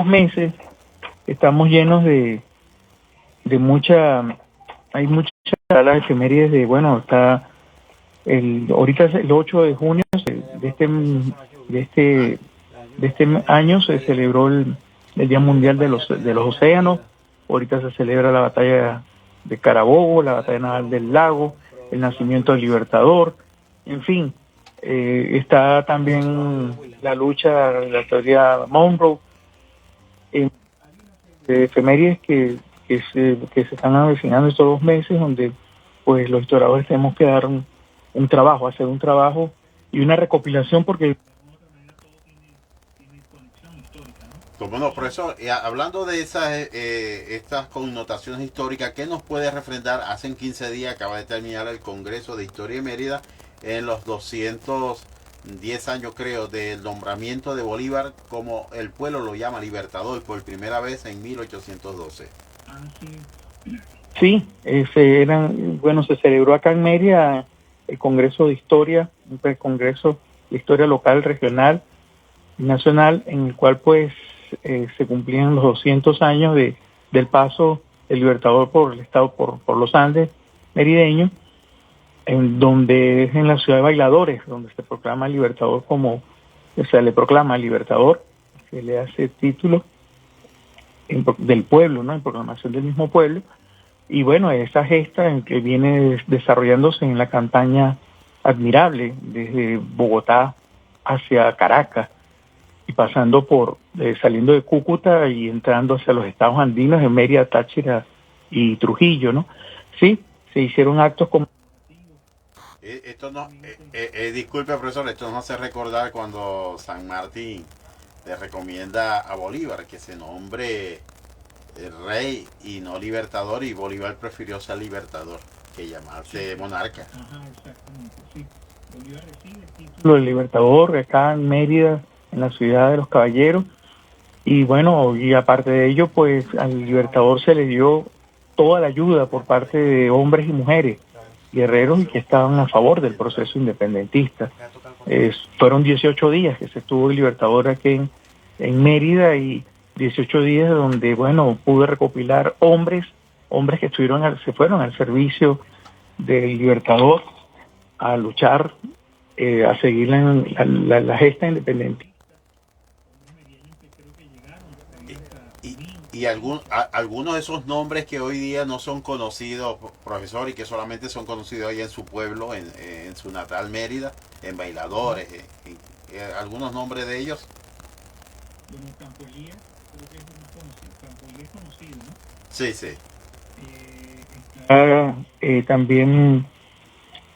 meses estamos llenos de hay muchas las efemérides de, bueno, está ahorita es el 8 de junio de este año se celebró el Día Mundial de los Océanos. Ahorita se celebra la batalla de Carabobo, la batalla naval del Lago, el nacimiento del Libertador, en fin, está también la lucha, la teoría Monroe, efemérides que se están avecinando estos 2 meses, donde pues los historiadores tenemos que dar hacer un trabajo y una recopilación, porque bueno, profesor, hablando de estas connotaciones históricas, ¿qué nos puede refrendar? Hace 15 días acaba de terminar el Congreso de Historia de Mérida en los 210 años, creo, del nombramiento de Bolívar, como el pueblo lo llama, Libertador, por primera vez en 1812. Sí, se celebró acá en Mérida el Congreso de Historia, el Congreso de Historia local, regional y nacional, en el cual pues se cumplían los 200 años del paso del Libertador por el estado, por los Andes merideños, donde es en la ciudad de Bailadores, donde se proclama el Libertador le proclama el Libertador, se le hace título del pueblo, ¿no? En proclamación del mismo pueblo. Y bueno, esa gesta en que viene desarrollándose en la campaña admirable desde Bogotá hacia Caracas y pasando saliendo de Cúcuta y entrando hacia los estados andinos de Mérida, Táchira y Trujillo, ¿no? Sí, se hicieron actos como... Esto no, disculpe, profesor, esto nos hace recordar cuando San Martín le recomienda a Bolívar que se nombre rey y no libertador, y Bolívar prefirió ser libertador que llamarse monarca. Ajá, exactamente, sí. Bolívar recibe el título de libertador acá en Mérida, en la ciudad de los Caballeros, y bueno, y aparte de ello, pues al libertador se le dio toda la ayuda por parte de hombres y mujeres, guerreros, y que estaban a favor del proceso independentista. Fueron 18 días que se estuvo el libertador aquí en Mérida, y 18 días donde, bueno, pude recopilar hombres que se fueron al servicio del Libertador a luchar, a seguir la gesta independentista. Y algunos de esos nombres que hoy día no son conocidos, profesor, y que solamente son conocidos ahí en su pueblo, en su natal Mérida, en Bailadores, algunos nombres de ellos. Bueno, Campolía, creo que es el más conocido. Campolía es conocido, ¿no? Sí, sí. También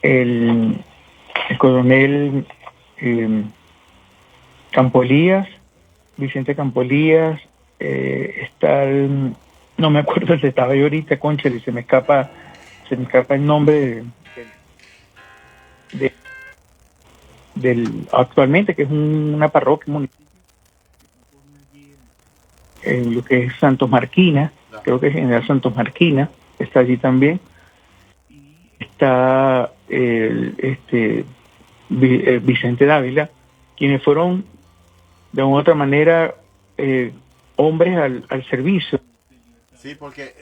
el coronel Campolías, Vicente Campolías, está no me acuerdo el estaba yo ahorita, cónchale, se me escapa el nombre del actualmente, que es una parroquia municipal, en lo que es Santos Marquina, creo que es General Santos Marquina, está allí también. Está Vicente Dávila, quienes fueron de una u otra manera hombres al servicio. Sí, porque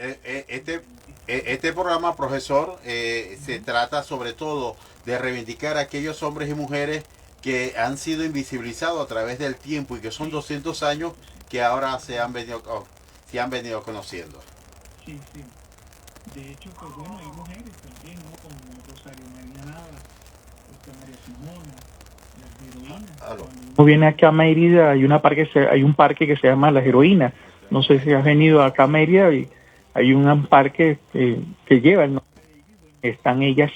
este programa, profesor, se trata sobre todo de reivindicar a aquellos hombres y mujeres que han sido invisibilizados a través del tiempo y que son 200 años que ahora se han venido conociendo. Sí, sí. De hecho, pues bueno, hay mujeres también, ¿no? Como Rosario María Nava, María Simona, las heroínas. Cuando viene acá a Mérida, hay un parque que se llama Las Heroínas. No sé si has venido acá a Mérida, y hay un parque que lleva el nombre de ellas. Están ellas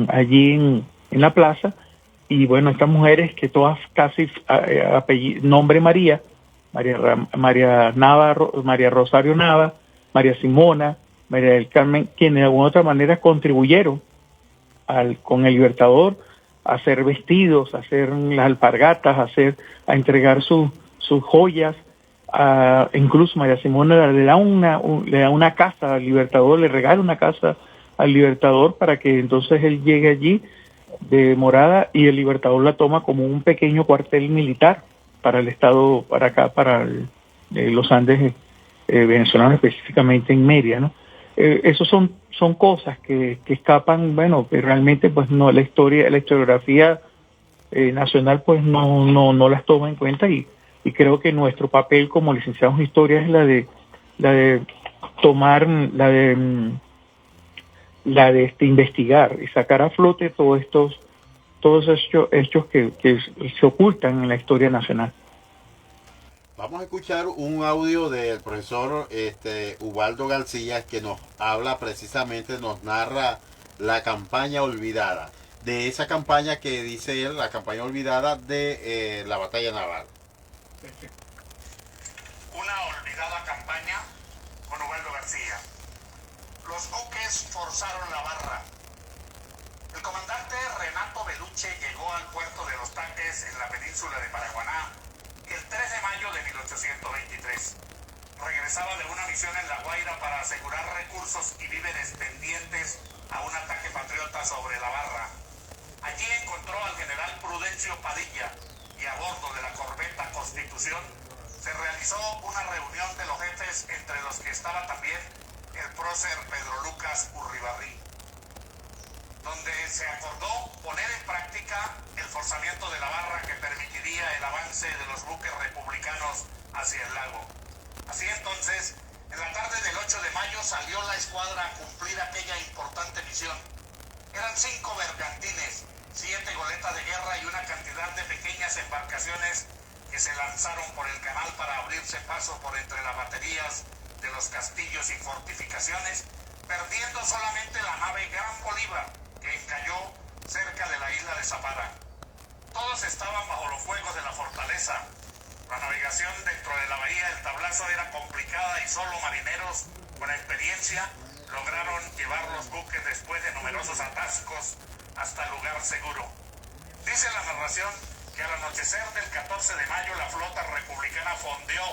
allí en la plaza, y bueno, estas mujeres que todas casi nombre María Nava, María Rosario Nava, María Simona, María del Carmen, quienes de alguna otra manera contribuyeron con el Libertador a hacer vestidos, a hacer las alpargatas, a entregar sus joyas. Incluso María Simona le da una casa al Libertador, le regala una casa al Libertador para que entonces él llegue allí de morada, y el Libertador la toma como un pequeño cuartel militar para el estado, para acá, los Andes venezolanos, específicamente en Mérida, ¿no? Esos son cosas que escapan, bueno, que realmente pues no, la historiografía nacional pues no las toma en cuenta, y creo que nuestro papel como licenciados en historia es la de tomar, la de investigar y sacar a flote todos estos hechos que se ocultan en la historia nacional. Vamos a escuchar un audio del profesor Ubaldo García, que nos habla precisamente, nos narra la campaña olvidada. De esa campaña que dice él, la campaña olvidada de la batalla naval. Perfecto. Una olvidada campaña con Ubaldo García. Los buques forzaron la barra. El comandante Renato Beluche llegó al puerto de Los Taques en la península de Paraguaná el 3 de mayo de 1823. Regresaba de una misión en La Guaira para asegurar recursos y víveres pendientes a un ataque patriota sobre la barra. Allí encontró al general Prudencio Padilla y a bordo de la corbeta Constitución se realizó una reunión de los jefes, entre los que estaba también el prócer Pedro Lucas Urribarri, donde se acordó poner en práctica el forzamiento de la barra que permitiría el avance de los buques republicanos hacia el lago. Así entonces, en la tarde del 8 de mayo salió la escuadra a cumplir aquella importante misión. Eran 5 bergantines, 7 goletas de guerra y una cantidad de pequeñas embarcaciones que se lanzaron por el canal para abrirse paso por entre las baterías de los castillos y fortificaciones, perdiendo solamente la nave Gran Bolívar, que encalló cerca de la isla de Zapara. Todos estaban bajo los fuegos de la fortaleza. La navegación dentro de la bahía del Tablazo era complicada y solo marineros con experiencia lograron llevar los buques después de numerosos atascos hasta el lugar seguro. Dice la narración que al anochecer del 14 de mayo la flota republicana fondeó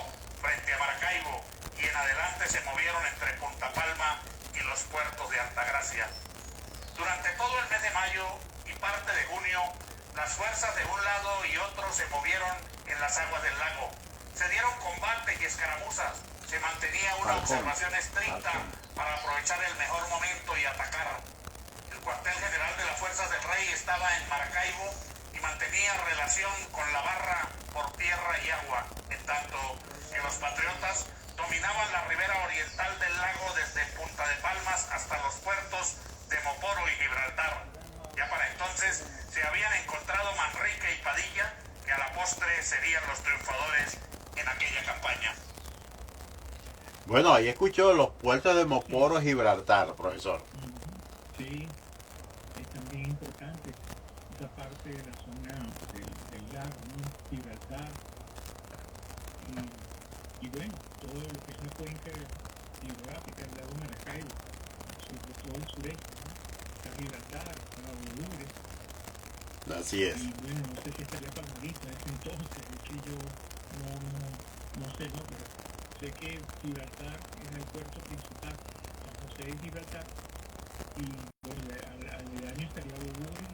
frente a Maracaibo y en adelante se movieron entre Punta Palma y los puertos de Altagracia. Durante todo el mes de mayo y parte de junio, las fuerzas de un lado y otro se movieron en las aguas del lago. Se dieron combates y escaramuzas. Se mantenía una observación estricta para aprovechar el mejor momento y atacar. El cuartel general de las fuerzas del rey estaba en Maracaibo y mantenía relación con la barra por tierra y agua, en tanto que los patriotas dominaban la ribera oriental del lago desde Punta de Palmas hasta los puertos de Moporo y Gibraltar. Ya para entonces se habían encontrado Manrique y Padilla, que a la postre serían los triunfadores en aquella campaña. Bueno, ahí escuchó los puertos de Moporo y Gibraltar, profesor. Sí, es también importante esa parte de la zona del lago, ¿no? Gibraltar, y bueno, todo lo que es la cuenca hidrográfica del lago Maracaibo, sobre todo el sureste, ¿no? Está Gibraltar, está Bolures. Así es. Y bueno, no sé si estaría Palmarito en ese entonces, es que yo no sé, ¿no? Pero sé que Gibraltar es el puerto principal, San José de Gibraltar, y bueno, al año estaría Bolures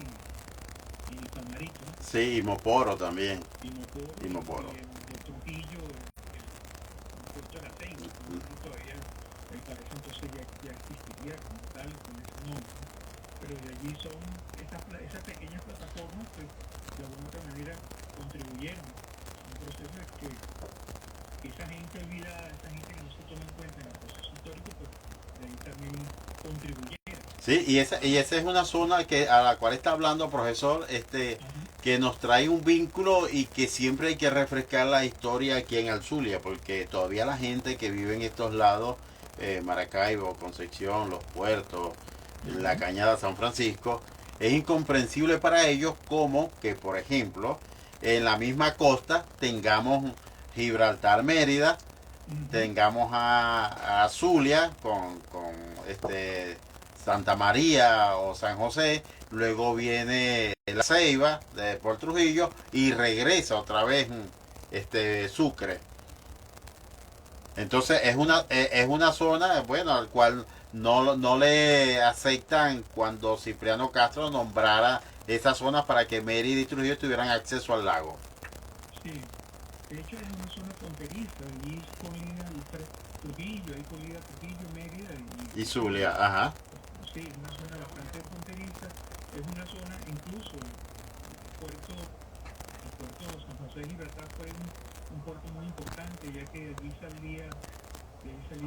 y Palmarito, ¿no? Sí, y Moporo también. Y Moporo. De Trujillo, el puerto de la Teina, todavía me parece entonces ya existiría como tal con ese nombre, ¿no? Pero de allí son esas pequeñas plataformas que de alguna otra manera contribuyeron a un proceso que esa gente olvidada, esa gente que no se toma en cuenta en el proceso histórico, pues de ahí también contribuyera. Sí, y esa es una zona a la cual está hablando, profesor, que nos trae un vínculo y que siempre hay que refrescar la historia aquí en Alzulia, porque todavía la gente que vive en estos lados, Maracaibo, Concepción, los puertos, la Cañada San Francisco, es incomprensible para ellos como que, por ejemplo, en la misma costa tengamos Gibraltar, Mérida, tengamos a Zulia con Santa María o San José, luego viene La Ceiba por Trujillo y regresa otra vez Sucre. Entonces es una zona, bueno, al cual no le aceptan cuando Cipriano Castro nombrara esa zona para que Mérida y Trujillo tuvieran acceso al lago. Sí, De hecho, es una zona fronteriza, allí colina Trujillo, ahí colina Trujillo, Mérida y Zulia, ajá. Sí, es una zona bastante fronteriza, es una zona, incluso el puerto de San José de Libertad fue un puerto muy importante, ya que de allí salía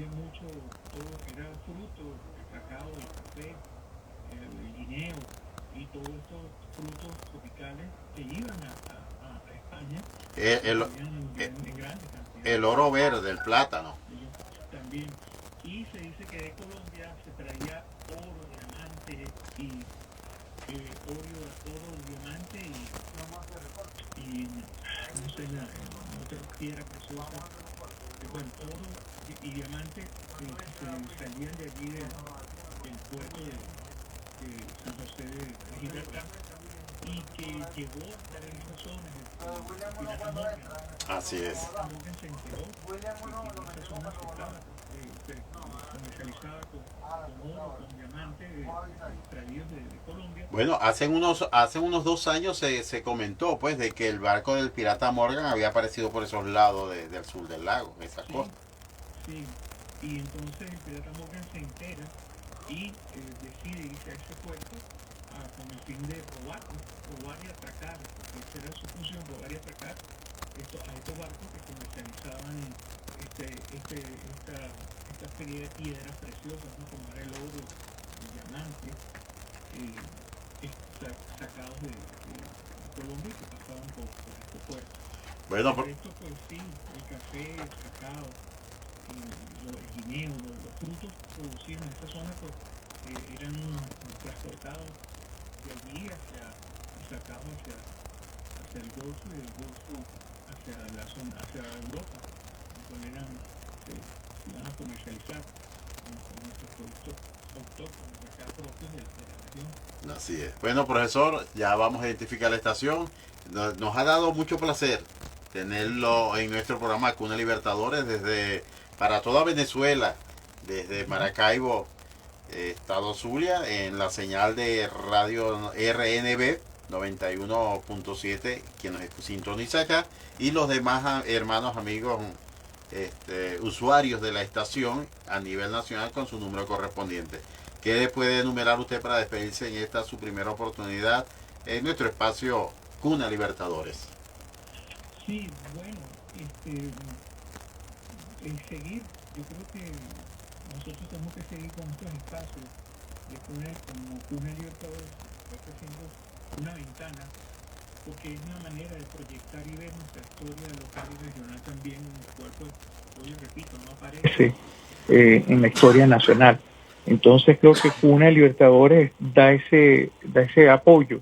mucho todo lo que era fruto, el cacao, el café, el guineo y todos estos frutos tropicales que iban a España. En grandes cantidades. El oro verde, el plátano. También. Y se dice que de Colombia se traía oro, diamante y diamante y no sé, otra piedra preciosa. Bueno, oro y diamante que salían de allí del puerto de San José de Gibraltar y que llegó a estar en esa zona el pirata Morgan. Así es. Morgan se enteró de que en esa zona se estaba comercializada con oro, con diamantes traídos de Colombia. Bueno, hace unos 2 años se comentó pues de que el barco del pirata Morgan había aparecido por esos lados del sur del lago, esa costa. Sí, y entonces el pirata Morgan se entera y decide irse a ese puerto con el fin de robar y atracar, porque esa era su función, robar y atracar a estos barcos que comercializaban esta serie de piedras preciosas, ¿no? Como era el oro, el diamante, sacados de Colombia que pasaban por este puerto. Bueno, Esto pues sí, el café, el cacao, el guineo, los frutos producidos en esta zona pues eran transportados de allí sacados hacia el Golfo y del Golfo hacia la zona, hacia Europa, donde iban a comercializar con nuestros productos autóctonos, acá propios de la región. Así es. Bueno, profesor, ya vamos a identificar la estación. Nos ha dado mucho placer tenerlo en nuestro programa Cuna Libertadores para toda Venezuela, desde Maracaibo, Estado Zulia, en la señal de radio RNB 91.7, quien nos sintoniza acá, y los demás hermanos, amigos, usuarios de la estación a nivel nacional con su número correspondiente. ¿Qué puede enumerar usted para despedirse en esta su primera oportunidad en nuestro espacio Cuna Libertadores? Sí, bueno, seguir, yo creo que nosotros tenemos que seguir con estos espacios de como Cuna Libertadores, está haciendo una ventana, porque es una manera de proyectar y ver nuestra historia local y regional también, en el cual, pues, yo repito, no aparece en la historia nacional. Entonces creo que Cuna Libertadores da ese apoyo,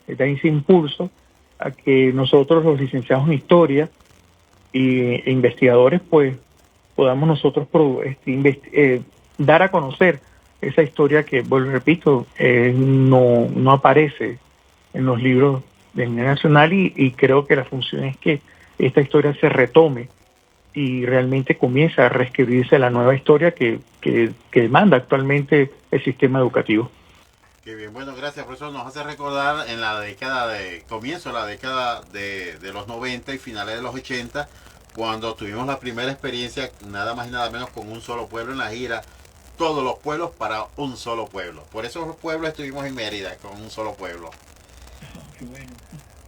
da ese impulso a que nosotros, los licenciados en historia e investigadores, pues podamos nosotros dar a conocer esa historia que, vuelvo y repito, no aparece en los libros del nivel nacional y creo que la función es que esta historia se retome y realmente comienza a reescribirse la nueva historia que demanda actualmente el sistema educativo. Qué bien, bueno, gracias, profesor. Nos hace recordar en la década comienzo de la década de los 90 y finales de los 80, cuando tuvimos la primera experiencia, nada más y nada menos, con un solo pueblo en la gira, todos los pueblos para un solo pueblo. Por esos pueblos estuvimos en Mérida, con un solo pueblo. Qué bueno.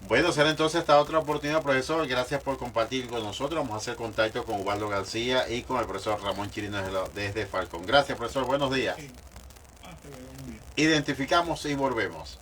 Bueno, será entonces esta otra oportunidad, profesor. Gracias por compartir con nosotros. Vamos a hacer contacto con Ubaldo García y con el profesor Ramón Chirino desde Falcón. Gracias, profesor. Buenos días. Sí. Identificamos y volvemos.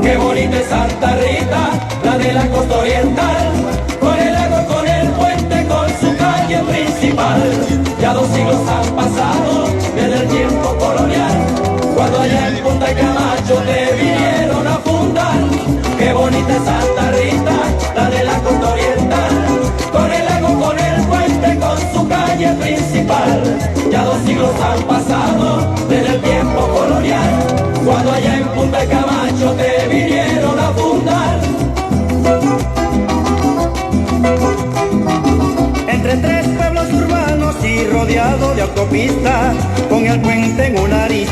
Qué bonita es Santa Rita, la de la costa oriental, con el lago, con el puente, con su calle principal. Ya 2 siglos han pasado desde el tiempo colonial, cuando allá en Punta Camacho te vinieron a fundar. Qué bonita es Santa Rita, la de la costa oriental, con el lago, con el puente, con su calle principal. Ya 2 siglos han pasado desde el tiempo colonial, cuando allá en Punta Camacho te vinieron a fundar. Entre 3 pueblos urbanos y rodeado de autopista, con el puente en una arista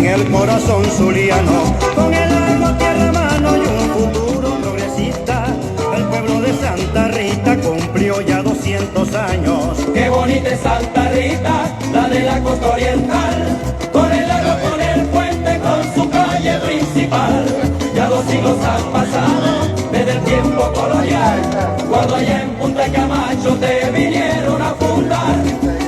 el corazón zuliano, con el agua, tierra, mano y un futuro progresista. El pueblo de Santa Rita cumplió ya 200 años. Qué bonita es Santa Rita, la de la costa oriental, con el lago, con el puente, con su calle principal. Ya 2 siglos han pasado desde el tiempo colonial, cuando allá en Punta Camacho te vinieron a fundar.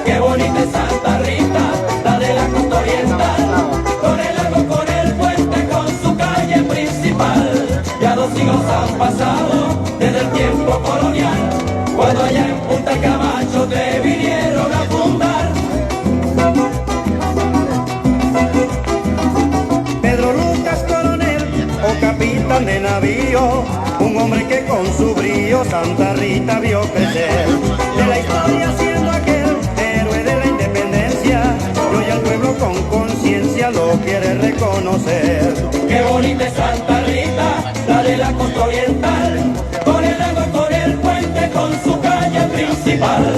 Qué bonita es Santa Rita, la de la costa oriental, con el lago, con el puente, con su calle principal. Ya 2 siglos han pasado desde el tiempo colonial, cuando allá en Punta Camacho te vinieron a fundar. Pedro Lucas Coronel, o capitán de navío, un hombre que con su brío Santa Rita vio crecer. De la historia siendo aquel héroe de la independencia, y hoy el pueblo con conciencia lo quiere reconocer. Qué bonita es Santa Rita, la de la costa oriental, con el agua, con el puente, con su calle principal.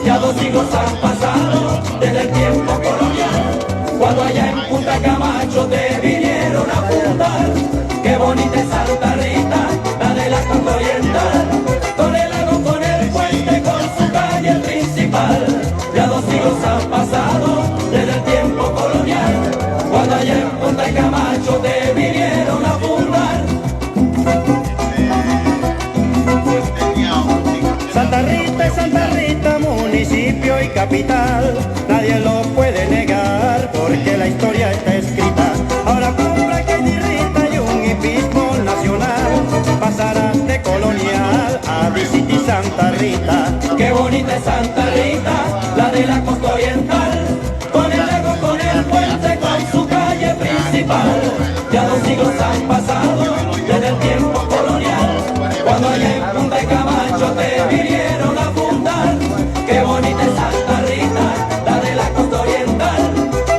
Ya 2 siglos han pasado desde el tiempo colonial, cuando allá en Punta Camacho te vinieron a fundar. Qué bonita es Santa Rita, la de la costa oriental, con el lago, con el puente, con su calle principal. Ya 2 siglos han pasado desde el tiempo colonial, cuando allá en Punta Camacho te vinieron a fundar. Santa Rita, municipio y capital, nadie lo puede negar porque la historia está escrita. Ahora compra que Rita y un hipismo nacional, pasarán de colonial a City Santa Rita. Qué bonita es Santa Rita, la de la costa oriental, con el lago, con el puente, con su calle principal. Ya 2 siglos han pasado desde el tiempo colonial, cuando allá en Punta Camacho te vinieron a fundar. Qué bonita es Santa Rita, la de la costa oriental,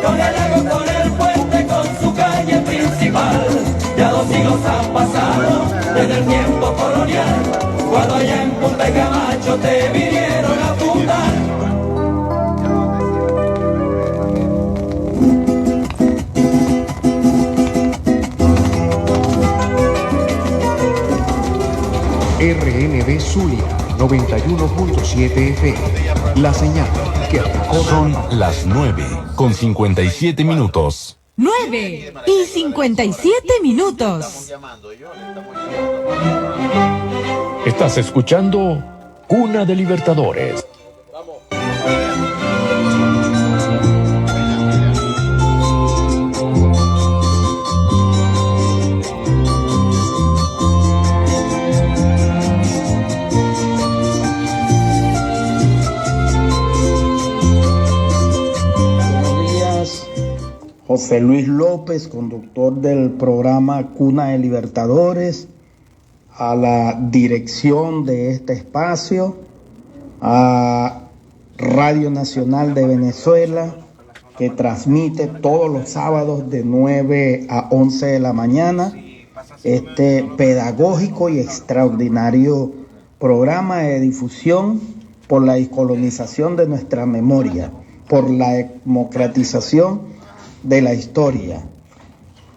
con el lago, con el puente, con su calle principal. Ya 2 siglos han pasado desde el tiempo colonial, cuando allá en Punta Camacho te vinieron a fundar. RNB Zulia 91.7 FM. La señal que recorre. Son las 9:57. 9:57. Estás escuchando Cuna de Libertadores. José Luis López, conductor del programa Cuna de Libertadores, a la dirección de este espacio, a Radio Nacional de Venezuela, que transmite todos los sábados de 9 a 11 de la mañana este pedagógico y extraordinario programa de difusión por la descolonización de nuestra memoria, por la democratización de la historia.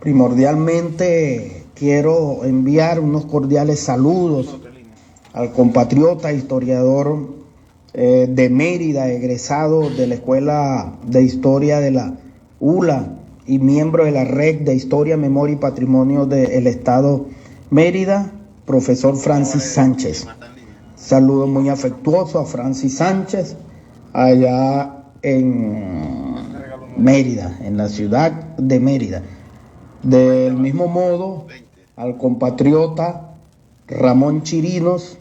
Primordialmente quiero enviar unos cordiales saludos al compatriota historiador de Mérida, egresado de la Escuela de Historia de la ULA y miembro de la Red de Historia, Memoria y Patrimonio del Estado Mérida, profesor Francis Sánchez. Saludo muy afectuoso a Francis Sánchez allá en Mérida, en la ciudad de Mérida. Del mismo modo, al compatriota Ramón Chirinos,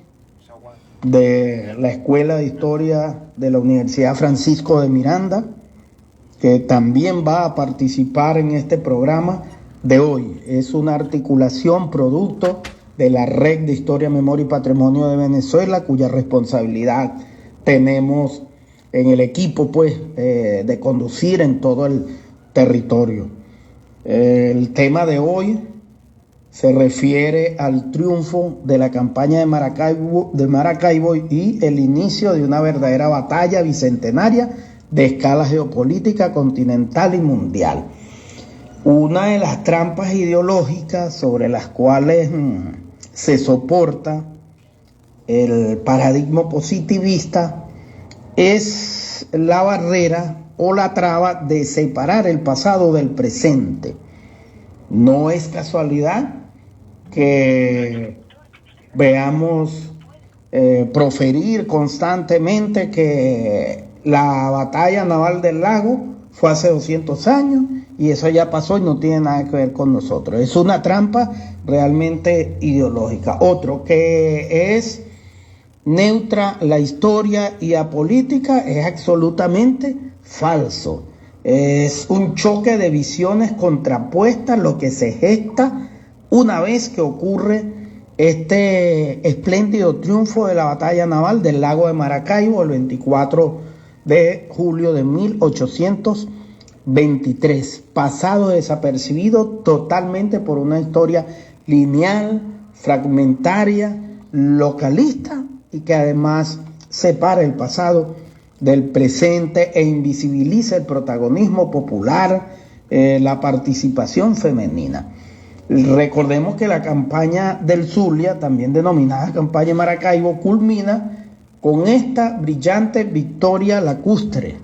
de la Escuela de Historia de la Universidad Francisco de Miranda, que también va a participar en este programa de hoy. Es una articulación producto de la Red de Historia, Memoria y Patrimonio de Venezuela, cuya responsabilidad tenemos en el equipo, pues, de conducir en todo el territorio. El tema de hoy se refiere al triunfo de la campaña de Maracaibo y el inicio de una verdadera batalla bicentenaria de escala geopolítica continental y mundial. Una de las trampas ideológicas sobre las cuales se soporta el paradigma positivista es la barrera o la traba de separar el pasado del presente. No es casualidad que veamos proferir constantemente que la batalla naval del Lago fue hace 200 años y eso ya pasó y no tiene nada que ver con nosotros. Es una trampa realmente ideológica. Otro que es neutra la historia y la política es absolutamente falso. Es un choque de visiones contrapuestas lo que se gesta una vez que ocurre este espléndido triunfo de la batalla naval del Lago de Maracaibo el 24 de julio de 1823, pasado desapercibido totalmente por una historia lineal, fragmentaria, localista y que además separa el pasado del presente e invisibiliza el protagonismo popular, la participación femenina. Recordemos que la campaña del Zulia, también denominada campaña Maracaibo, culmina con esta brillante victoria lacustre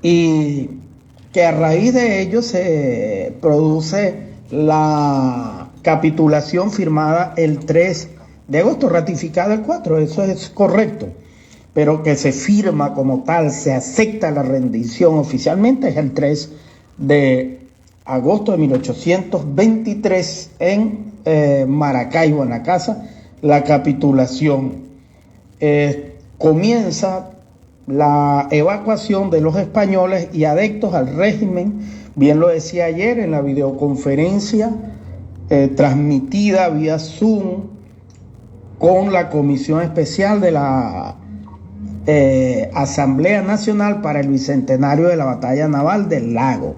y que a raíz de ello se produce la capitulación firmada el 3 de agosto, ratificada el 4, eso es correcto, pero que se firma como tal, se acepta la rendición oficialmente es el 3 de agosto de 1823 en Maracaibo, en la casa, la capitulación. Comienza la evacuación de los españoles y adeptos al régimen, bien lo decía ayer en la videoconferencia transmitida vía Zoom con la Comisión Especial de la Asamblea Nacional para el Bicentenario de la Batalla Naval del Lago.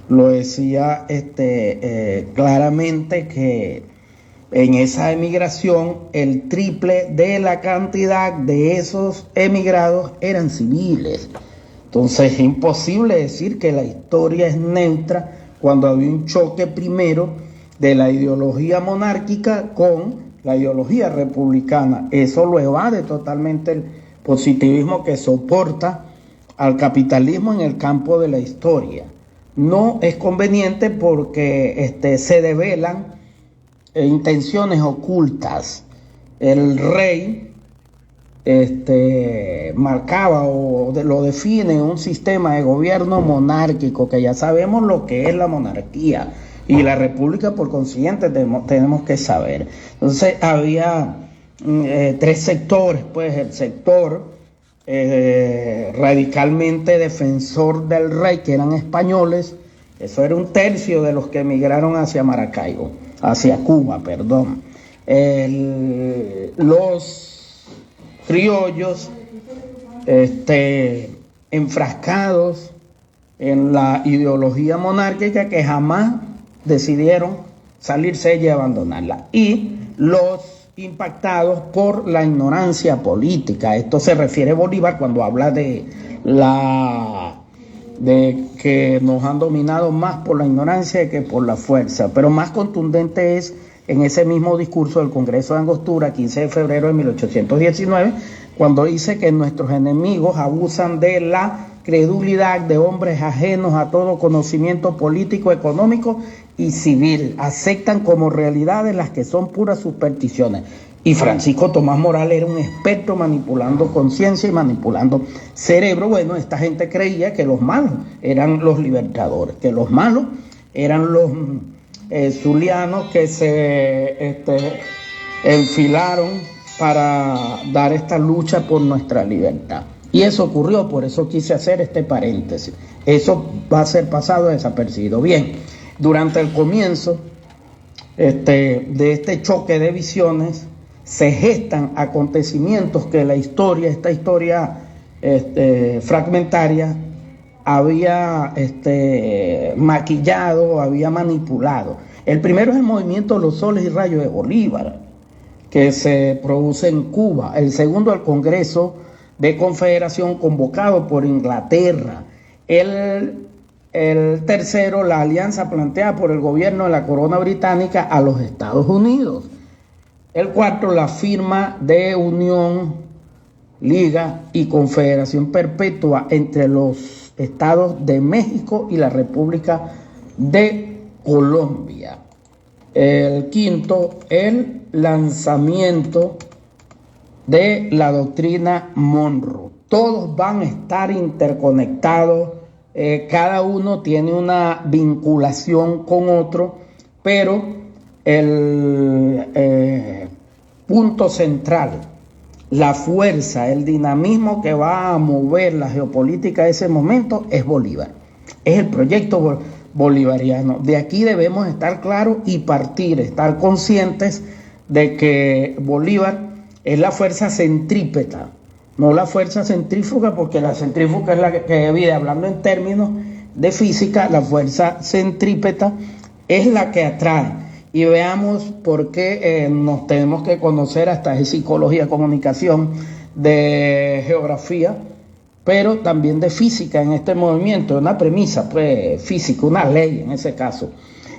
Lo decía claramente que en esa emigración el triple de la cantidad de esos emigrados eran civiles. Entonces es imposible decir que la historia es neutra cuando había un choque primero de la ideología monárquica con la ideología republicana. Eso lo evade totalmente el positivismo que soporta al capitalismo en el campo de la historia. No es conveniente porque se develan intenciones ocultas. El rey marcaba o lo define un sistema de gobierno monárquico, que ya sabemos lo que es la monarquía, y la república por consiguiente tenemos que saber. Entonces había tres sectores, pues el sector radicalmente defensor del rey, que eran españoles, eso era un tercio de los que emigraron hacia Maracaibo, hacia Cuba, perdón. Los criollos enfrascados en la ideología monárquica que jamás decidieron salirse y abandonarla, y los impactados por la ignorancia política. Esto se refiere a Bolívar cuando habla de que nos han dominado más por la ignorancia que por la fuerza, pero más contundente es en ese mismo discurso del Congreso de Angostura, 15 de febrero de 1819, cuando dice que nuestros enemigos abusan de la credulidad de hombres ajenos a todo conocimiento político, económico y civil, aceptan como realidades las que son puras supersticiones. Y Francisco Tomás Morales era un experto manipulando conciencia y manipulando cerebro. Bueno, esta gente creía que los malos eran los libertadores, que los malos eran los zulianos que se enfilaron para dar esta lucha por nuestra libertad. Y eso ocurrió, por eso quise hacer este paréntesis. Eso va a ser pasado desapercibido. Bien, durante el comienzo de este choque de visiones, se gestan acontecimientos que esta historia fragmentaria había maquillado, había manipulado. El primero es el movimiento de los soles y rayos de Bolívar, que se produce en Cuba. El segundo, el Congreso de Confederación convocado por Inglaterra. El El tercero, la alianza planteada por el gobierno de la corona británica a los Estados Unidos. El cuarto, la firma de unión, liga y confederación perpetua entre los estados de México y la República de Colombia. El quinto, el lanzamiento de la doctrina Monroe. Todos van a estar interconectados, cada uno tiene una vinculación con otro, pero el punto central, la fuerza, el dinamismo que va a mover la geopolítica de ese momento es Bolívar. Es el proyecto bolivariano. De aquí debemos estar claros y partir, estar conscientes de que Bolívar es la fuerza centrípeta, no la fuerza centrífuga, porque la centrífuga es la que divide, hablando en términos de física, la fuerza centrípeta es la que atrae. Y veamos por qué nos tenemos que conocer hasta de psicología, comunicación, de geografía, pero también de física en este movimiento, una premisa pues, física, una ley en ese caso.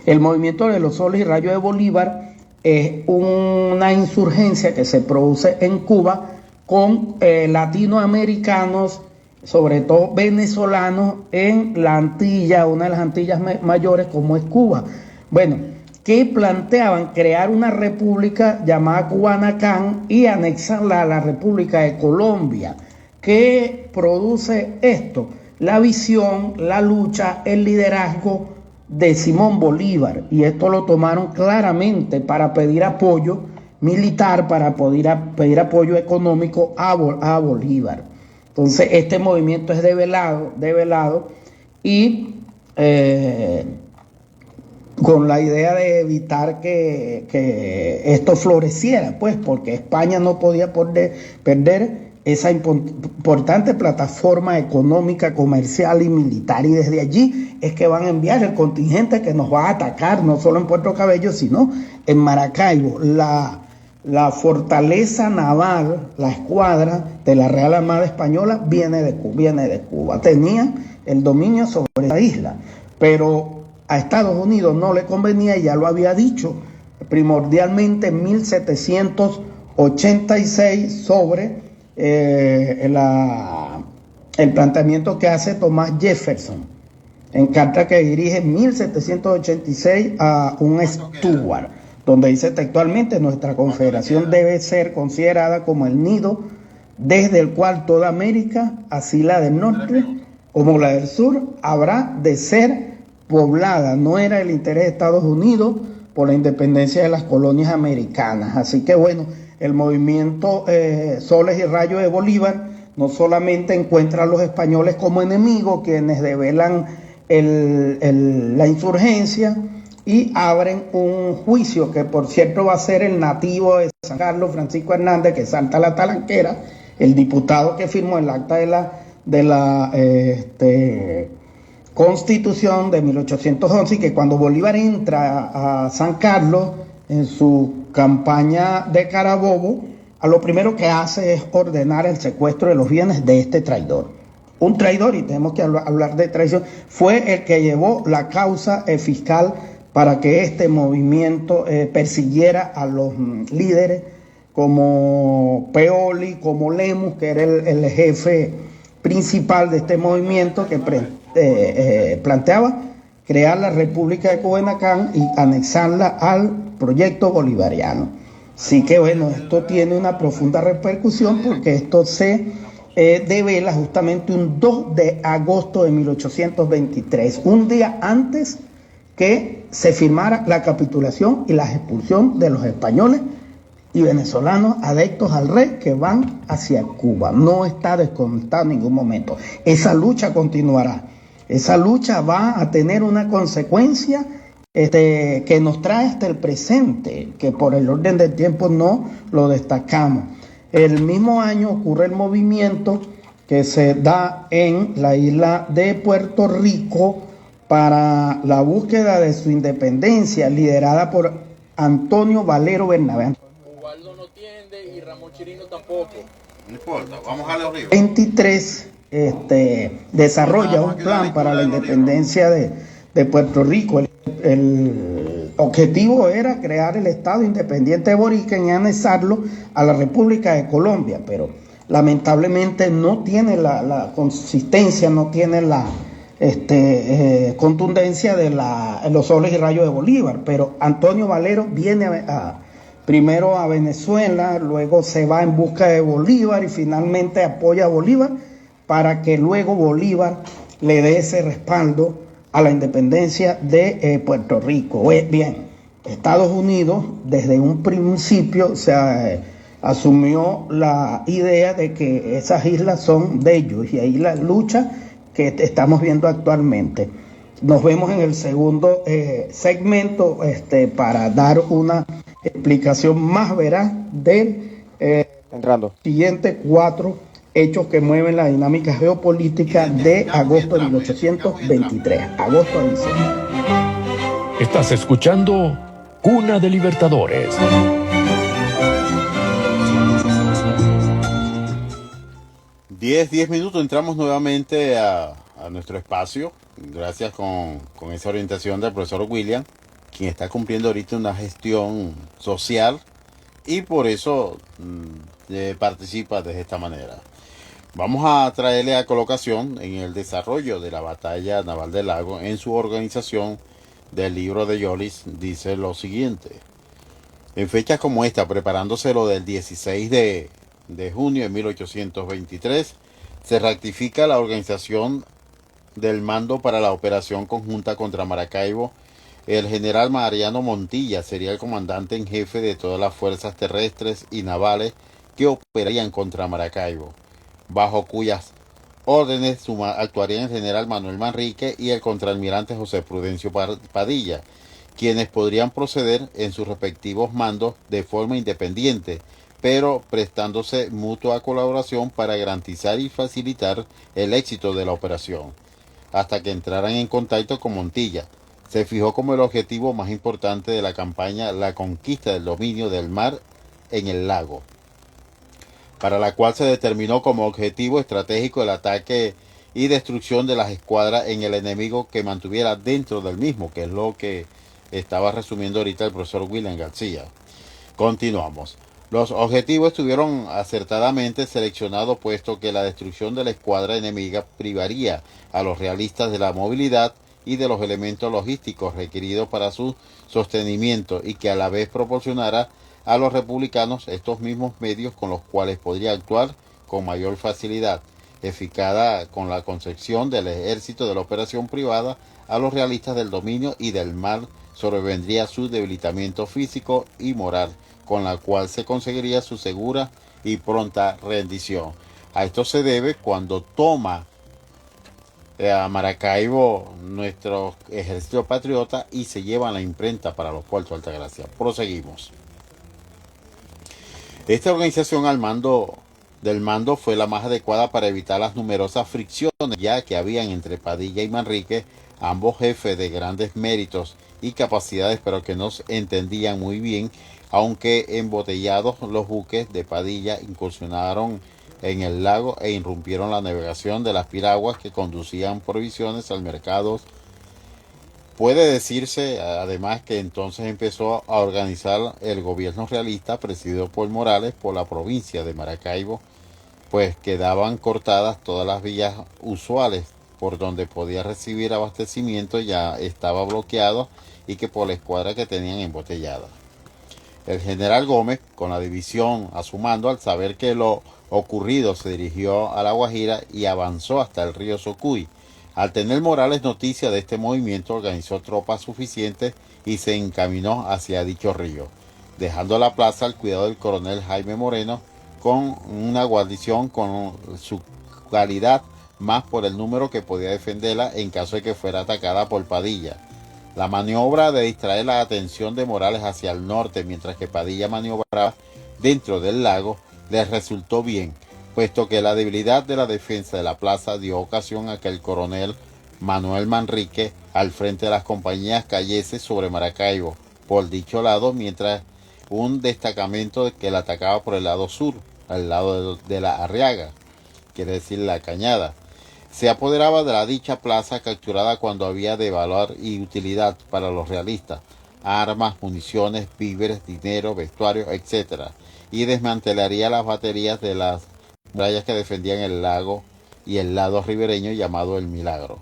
El movimiento de los soles y rayos de Bolívar es una insurgencia que se produce en Cuba con latinoamericanos, sobre todo venezolanos, en la Antilla, una de las Antillas mayores como es Cuba. Bueno, que planteaban crear una república llamada Cubanacán y anexarla a la República de Colombia. ¿Qué produce esto? La visión, la lucha, el liderazgo de Simón Bolívar, y esto lo tomaron claramente para pedir apoyo militar, para pedir apoyo económico a Bolívar. Entonces este movimiento es develado y con la idea de evitar que esto floreciera, pues porque España no podía perder esa importante plataforma económica, comercial y militar, y desde allí es que van a enviar el contingente que nos va a atacar, no solo en Puerto Cabello, sino en Maracaibo. La fortaleza naval, la escuadra de la Real Armada Española viene de Cuba. Tenía el dominio sobre la isla, pero a Estados Unidos no le convenía, y ya lo había dicho, primordialmente en 1786 sobre el planteamiento que hace Thomas Jefferson en carta que dirige en 1786 a un Stuart, donde dice textualmente: nuestra confederación debe ser considerada como el nido desde el cual toda América, así la del norte como la del sur, habrá de ser poblada. No era el interés de Estados Unidos por la independencia de las colonias americanas. Así que bueno, el movimiento Soles y Rayos de Bolívar no solamente encuentra a los españoles como enemigos, quienes develan la insurgencia y abren un juicio que por cierto va a ser el nativo de San Carlos, Francisco Hernández, que salta la talanquera, el diputado que firmó el acta de la Constitución de 1811, y que cuando Bolívar entra a San Carlos en su campaña de Carabobo, a lo primero que hace es ordenar el secuestro de los bienes de este traidor. Un traidor, y tenemos que hablar de traición, fue el que llevó la causa fiscal para que este movimiento persiguiera a los líderes como Paoli, como Lemus, que era el jefe principal de este movimiento, que planteaba crear la República de Cubanacán y anexarla al proyecto bolivariano. Así que bueno, esto tiene una profunda repercusión, porque esto se devela justamente un 2 de agosto de 1823, un día antes que se firmara la capitulación y la expulsión de los españoles y venezolanos adeptos al rey que van hacia Cuba. No está desconectado en ningún momento. Esa lucha continuará. Esa lucha va a tener una consecuencia que nos trae hasta el presente, que por el orden del tiempo no lo destacamos. El mismo año ocurre el movimiento que se da en la isla de Puerto Rico para la búsqueda de su independencia, liderada por Antonio Valero Bernabé. Ubaldo no tiende y Ramón Chirino tampoco. No importa, vamos a los libros. 23 desarrolla un plan para la independencia de Puerto Rico. El objetivo era crear el Estado Independiente de Boriken y anexarlo a la República de Colombia, pero lamentablemente no tiene la consistencia, no tiene la contundencia de los soles y rayos de Bolívar. Pero Antonio Valero viene primero a Venezuela, luego se va en busca de Bolívar y finalmente apoya a Bolívar para que luego Bolívar le dé ese respaldo a la independencia de Puerto Rico. Bien, Estados Unidos desde un principio asumió la idea de que esas islas son de ellos, y ahí la lucha que estamos viendo actualmente. Nos vemos en el segundo segmento para dar una explicación más veraz del siguiente 4 hechos que mueven la dinámica geopolítica de agosto de 1823, agosto a diciembre. Estás escuchando Cuna de Libertadores. Diez minutos, entramos nuevamente a nuestro espacio, gracias con esa orientación del profesor William, quien está cumpliendo ahorita una gestión social y por eso participa de esta manera. Vamos a traerle a colocación en el desarrollo de la batalla naval del lago. En su organización del libro de Yollis dice lo siguiente: en fechas como esta, preparándose lo del 16 de junio de 1823, se ratifica la organización del mando para la operación conjunta contra Maracaibo. El general Mariano Montilla sería el comandante en jefe de todas las fuerzas terrestres y navales que operarían contra Maracaibo, bajo cuyas órdenes actuarían el general Manuel Manrique y el contraalmirante José Prudencio Padilla, quienes podrían proceder en sus respectivos mandos de forma independiente, pero prestándose mutua colaboración para garantizar y facilitar el éxito de la operación, hasta que entraran en contacto con Montilla. Se fijó como el objetivo más importante de la campaña la conquista del dominio del mar en el lago, para la cual se determinó como objetivo estratégico el ataque y destrucción de las escuadras en el enemigo que mantuviera dentro del mismo, que es lo que estaba resumiendo ahorita el profesor William García. Continuamos. Los objetivos estuvieron acertadamente seleccionados, puesto que la destrucción de la escuadra enemiga privaría a los realistas de la movilidad y de los elementos logísticos requeridos para su sostenimiento, y que a la vez proporcionara a los republicanos estos mismos medios con los cuales podría actuar con mayor facilidad, eficaz con la concepción del ejército de la operación privada. A los realistas del dominio y del mar sobrevendría su debilitamiento físico y moral, con la cual se conseguiría su segura y pronta rendición. A esto se debe cuando toma a Maracaibo nuestro ejército patriota y se llevan la imprenta para los puertos de Altagracia. Proseguimos. Esta organización del mando fue la más adecuada para evitar las numerosas fricciones ya que habían entre Padilla y Manrique, ambos jefes de grandes méritos y capacidades, pero que no se entendían muy bien, aunque embotellados los buques de Padilla incursionaron en el lago e irrumpieron la navegación de las piraguas que conducían provisiones al mercado. Puede decirse además que entonces empezó a organizar el gobierno realista presidido por Morales por la provincia de Maracaibo, pues quedaban cortadas todas las vías usuales por donde podía recibir abastecimiento, ya estaba bloqueado, y que por la escuadra que tenían embotellada. El general Gómez, con la división a su mando, al saber que lo ocurrido, se dirigió a La Guajira y avanzó hasta el río Socuy. Al tener Morales noticia de este movimiento, organizó tropas suficientes y se encaminó hacia dicho río, dejando la plaza al cuidado del coronel Jaime Moreno, con una guarnición con su calidad más por el número que podía defenderla en caso de que fuera atacada por Padilla. La maniobra de distraer la atención de Morales hacia el norte mientras que Padilla maniobraba dentro del lago les resultó bien, puesto que la debilidad de la defensa de la plaza dio ocasión a que el coronel Manuel Manrique, al frente de las compañías, cayese sobre Maracaibo por dicho lado, mientras un destacamento que la atacaba por el lado sur al lado de la Arriaga, quiere decir la Cañada. Se apoderaba de la dicha plaza capturada cuando había de valor y utilidad para los realistas, armas, municiones, víveres, dinero, vestuario, etc. Y desmantelaría las baterías de las murallas que defendían el lago y el lado ribereño llamado El Milagro.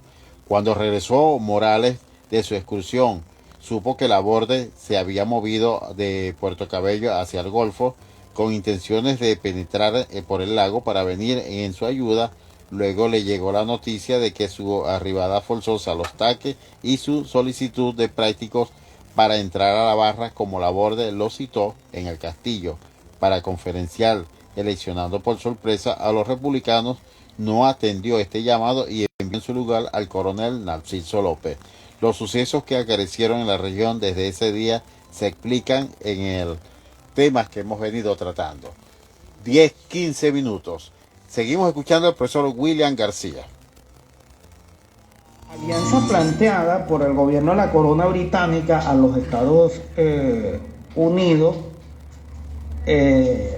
Cuando regresó Morales de su excursión, supo que Laborde se había movido de Puerto Cabello hacia el Golfo con intenciones de penetrar por el lago para venir en su ayuda. Luego le llegó la noticia de que su arribada forzosa a los taques y su solicitud de prácticos para entrar a la barra, como Laborde lo citó en el castillo para conferenciar, eleccionando por sorpresa a los republicanos, no atendió este llamado y envió en su lugar al coronel Narciso López. Los sucesos que acaecieron en la región desde ese día se explican en el tema que hemos venido tratando. 10-15 minutos. Seguimos escuchando al profesor William García. La alianza planteada por el gobierno de la corona británica a los Estados Unidos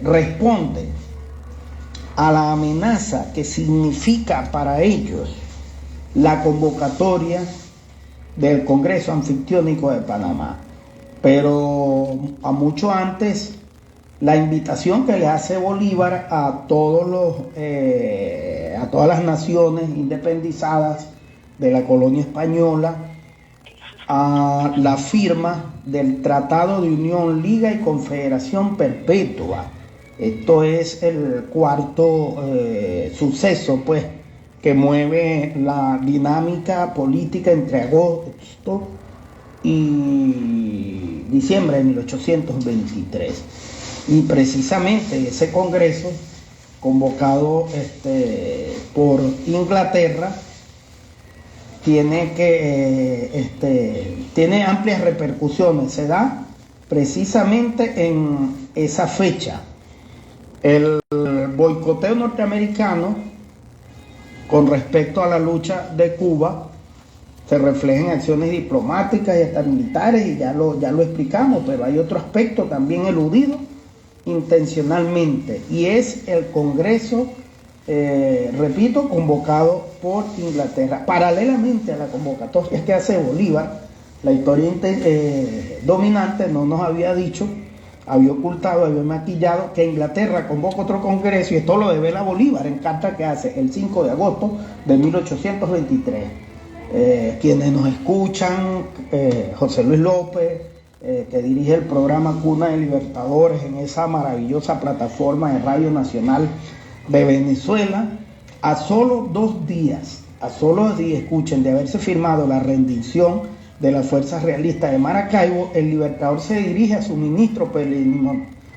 responde a la amenaza que significa para ellos la convocatoria del Congreso Anfictiónico de Panamá. Pero a mucho antes, la invitación que le hace Bolívar a todas las naciones independizadas de la colonia española a la firma del Tratado de Unión, Liga y Confederación Perpetua. Esto es el cuarto suceso, pues, que mueve la dinámica política entre agosto y diciembre de 1823. Y precisamente ese congreso, convocado por Inglaterra, tiene amplias repercusiones. Se da precisamente en esa fecha. El boicoteo norteamericano con respecto a la lucha de Cuba se refleja en acciones diplomáticas y hasta militares, y ya lo explicamos, pero hay otro aspecto también eludido intencionalmente, y es el Congreso, repito, convocado por Inglaterra. Paralelamente a la convocatoria que hace Bolívar, la historia dominante no nos había dicho, había ocultado, había maquillado que Inglaterra convoca otro congreso, y esto lo devela Bolívar en carta que hace el 5 de agosto de 1823. Quienes nos escuchan, José Luis López, que dirige el programa Cuna de Libertadores en esa maravillosa plataforma de Radio Nacional de Venezuela, a solo 2 días, escuchen, de haberse firmado la rendición de las fuerzas realistas de Maracaibo, el Libertador se dirige a su ministro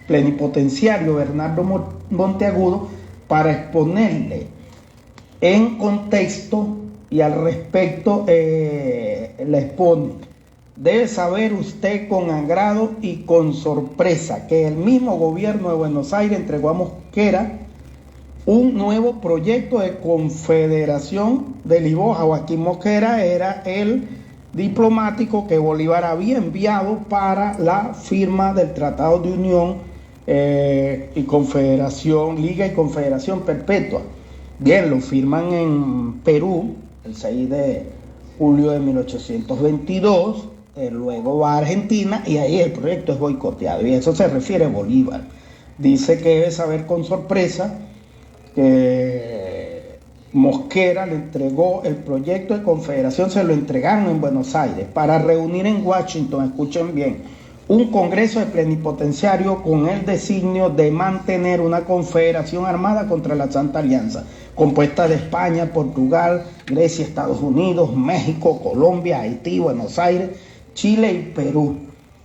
plenipotenciario Bernardo Monteagudo para exponerle en contexto, y al respecto le expone: debe saber usted con agrado y con sorpresa que el mismo gobierno de Buenos Aires entregó a Mosquera un nuevo proyecto de confederación de Liboja. Joaquín Mosquera era el diplomático que Bolívar había enviado para la firma del Tratado de Unión y Confederación, Liga y Confederación Perpetua. Bien, lo firman en Perú el 6 de julio de 1822, luego va a Argentina y ahí el proyecto es boicoteado, y a eso se refiere Bolívar. Dice que debe saber con sorpresa que Mosquera le entregó el proyecto de confederación, se lo entregaron en Buenos Aires para reunir en Washington, escuchen bien, un congreso de plenipotenciarios con el designio de mantener una confederación armada contra la Santa Alianza, compuesta de España, Portugal, Grecia, Estados Unidos, México, Colombia, Haití, Buenos Aires, Chile y Perú.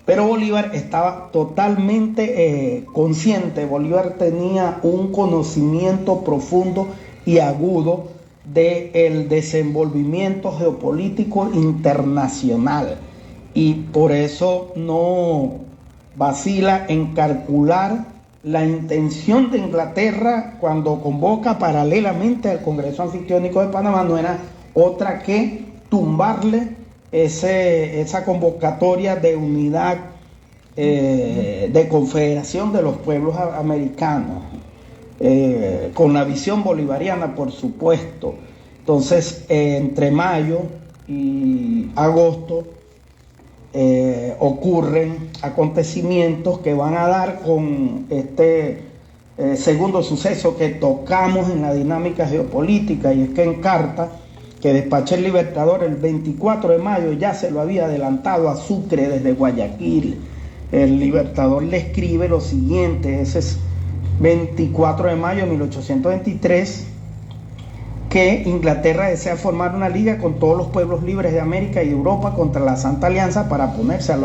Pero Bolívar estaba totalmente consciente, Bolívar tenía un conocimiento profundo y agudo del desenvolvimiento geopolítico internacional, y por eso no vacila en calcular la intención de Inglaterra cuando convoca paralelamente al Congreso Anfictiónico de Panamá. No era otra que tumbarle esa convocatoria de unidad, de confederación de los pueblos americanos. con la visión bolivariana, por supuesto. Entonces, entre mayo y agosto ocurren acontecimientos que van a dar con este segundo suceso que tocamos en la dinámica geopolítica, y es que en carta que despachó el Libertador el 24 de mayo, ya se lo había adelantado a Sucre desde Guayaquil. El Libertador le escribe lo siguiente, ese es 24 de mayo de 1823, que Inglaterra desea formar una liga con todos los pueblos libres de América y Europa contra la Santa Alianza para oponerse a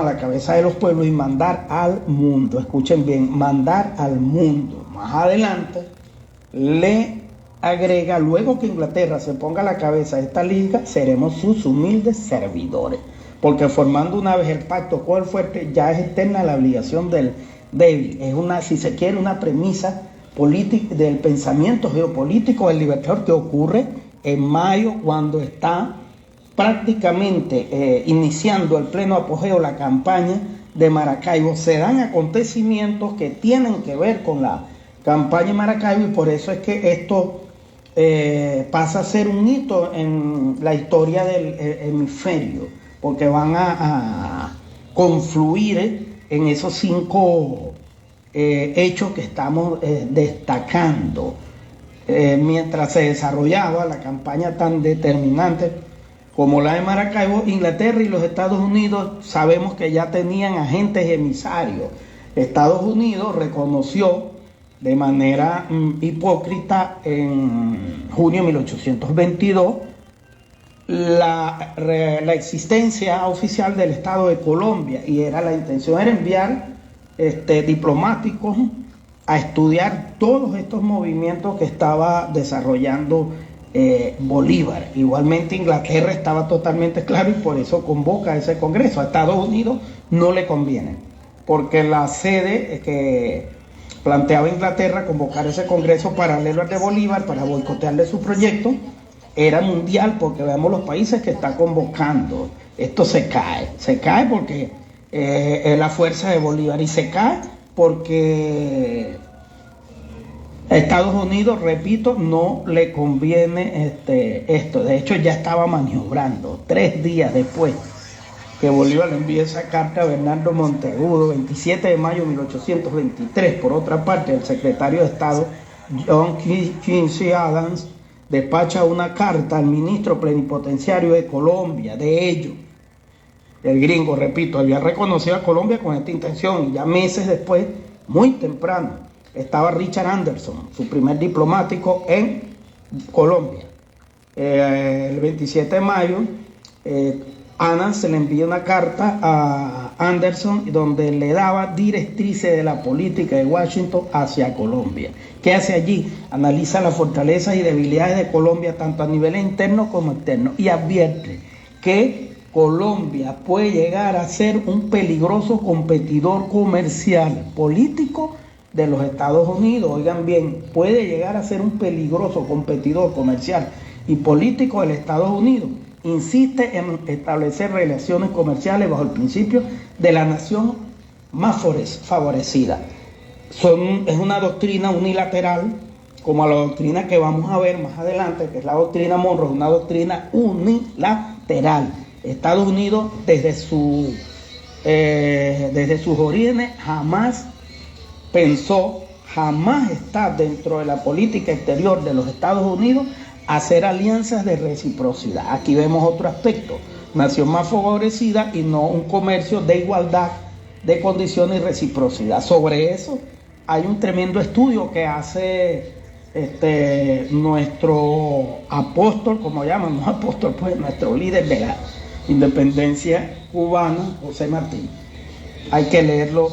la cabeza de los pueblos y mandar al mundo. Escuchen bien, mandar al mundo. Más adelante le agrega, luego que Inglaterra se ponga a la cabeza de esta liga, seremos sus humildes servidores, porque formando una vez el pacto con el fuerte, ya es eterna la obligación del débil. Es una, si se quiere, una premisa política del pensamiento geopolítico del Libertador, que ocurre en mayo, cuando está prácticamente iniciando el pleno apogeo la campaña de Maracaibo. Se dan acontecimientos que tienen que ver con la campaña de Maracaibo, y por eso es que esto pasa a ser un hito en la historia del hemisferio, porque van a confluir en esos 5 hechos que estamos destacando. Mientras se desarrollaba la campaña tan determinante como la de Maracaibo, Inglaterra y los Estados Unidos sabemos que ya tenían agentes emisarios. Estados Unidos reconoció de manera hipócrita en junio de 1822 la existencia oficial del Estado de Colombia, y la intención era enviar diplomáticos a estudiar todos estos movimientos que estaba desarrollando Bolívar. Igualmente Inglaterra estaba totalmente claro, y por eso convoca a ese congreso. A Estados Unidos no le conviene, porque la sede que planteaba Inglaterra convocar ese congreso paralelo al de Bolívar para boicotearle su proyecto era mundial, porque veamos los países que está convocando. Esto se cae porque es la fuerza de Bolívar, y se cae porque a Estados Unidos, repito, no le conviene esto. De hecho, ya estaba maniobrando 3 días después que Bolívar le envía esa carta a Bernardo Monteagudo, 27 de mayo de 1823. Por otra parte, el secretario de Estado, John Quincy Adams, despacha una carta al ministro plenipotenciario de Colombia. De ello, el gringo, repito, había reconocido a Colombia con esta intención, y ya meses después, muy temprano, estaba Richard Anderson, su primer diplomático en Colombia. El 27 de mayo, Adams se le envía una carta a Anderson donde le daba directrices de la política de Washington hacia Colombia. ¿Qué hace allí? Analiza las fortalezas y debilidades de Colombia tanto a nivel interno como externo, y advierte que Colombia puede llegar a ser un peligroso competidor comercial, político de los Estados Unidos. Oigan bien, puede llegar a ser un peligroso competidor comercial y político de los Estados Unidos. Insiste en establecer relaciones comerciales bajo el principio de la nación más favorecida. Es una doctrina unilateral, como la doctrina que vamos a ver más adelante, que es la doctrina Monroe, una doctrina unilateral. Estados Unidos, desde sus orígenes, jamás está dentro de la política exterior de los Estados Unidos hacer alianzas de reciprocidad. Aquí vemos otro aspecto: nación más favorecida y no un comercio de igualdad de condiciones y reciprocidad. Sobre eso hay un tremendo estudio que hace nuestro apóstol, como llaman, no apóstol, pues nuestro líder de la independencia cubana, José Martí. Hay que leerlo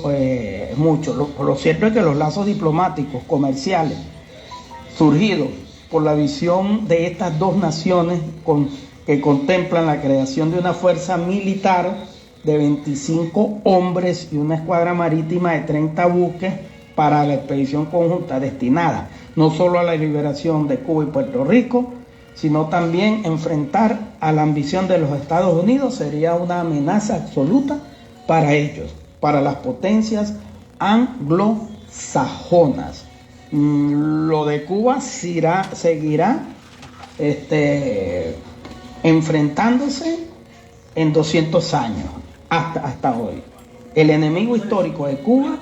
mucho. Lo cierto es que los lazos diplomáticos, comerciales, surgidos por la visión de estas dos naciones que contemplan la creación de una fuerza militar de 25 hombres y una escuadra marítima de 30 buques para la expedición conjunta destinada no solo a la liberación de Cuba y Puerto Rico, sino también enfrentar a la ambición de los Estados Unidos, sería una amenaza absoluta para ellos, para las potencias anglosajonas. Lo de Cuba seguirá enfrentándose en 200 años hasta hoy. El enemigo histórico de Cuba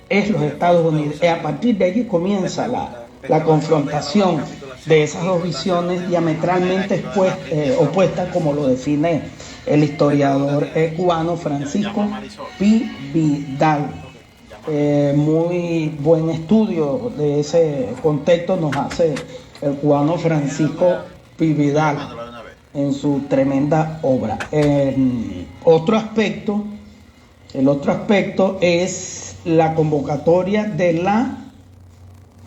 es los Estados Unidos. Y a partir de allí comienza la confrontación de esas dos visiones diametralmente opuestas, como lo define el historiador cubano Francisco Pi Vidal. Muy buen estudio de ese contexto nos hace el cubano Francisco Pi Vidal en su tremenda obra. El otro aspecto es la convocatoria de la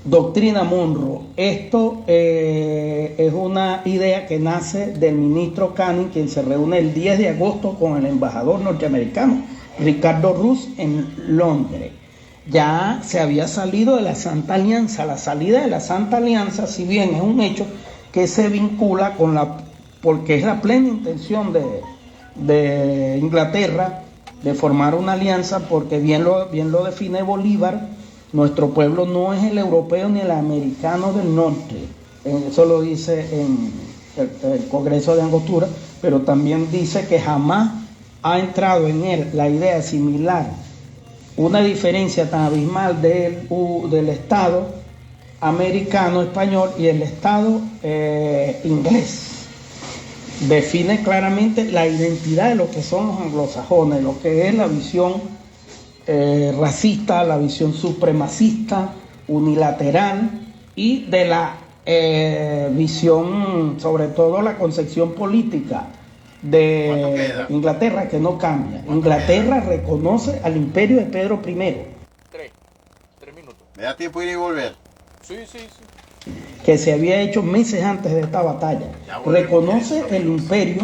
doctrina Monroe. Esto es una idea que nace del ministro Canning, quien se reúne el 10 de agosto con el embajador norteamericano Ricardo Roos en Londres. Ya se había salido de la Santa Alianza. La salida de la Santa Alianza, si bien es un hecho que se vincula porque es la plena intención de Inglaterra de formar una alianza, porque bien lo define Bolívar, nuestro pueblo no es el europeo ni el americano del norte. Eso lo dice en el Congreso de Angostura, pero también dice que jamás ha entrado en él la idea de asimilar una diferencia tan abismal del Estado americano español y el Estado inglés. Define claramente la identidad de lo que son los anglosajones, lo que es la visión racista, la visión supremacista, unilateral, y de la visión, sobre todo la concepción política de Inglaterra, que no cambia. Inglaterra reconoce al imperio de Pedro I. 3 minutos. ¿Me da tiempo ir y volver? Sí. Que se había hecho meses antes de esta batalla. Reconoce el imperio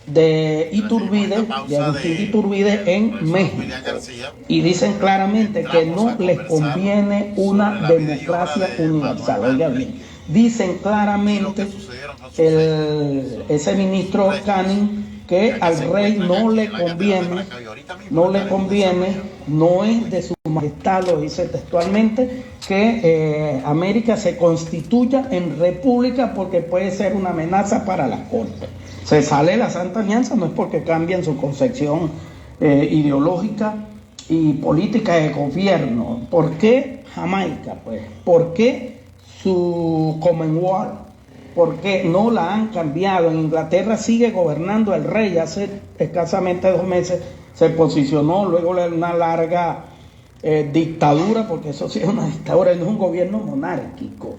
de Iturbide, de Agustín Iturbide en México. Y dicen claramente que no les conviene una democracia universal. Oiga bien, dicen claramente ese ministro Canning que al rey no le conviene, no es de su majestad, lo dice textualmente, que América se constituya en república porque puede ser una amenaza para las cortes. Se sale la Santa Alianza no es porque cambian su concepción ideológica y política de gobierno. ¿Por qué Jamaica? Pues, ¿por qué su Commonwealth? ¿Por qué no la han cambiado? En Inglaterra sigue gobernando el rey. Hace escasamente 2 meses se posicionó, luego de una larga dictadura, porque eso sí es una dictadura, no es un gobierno monárquico.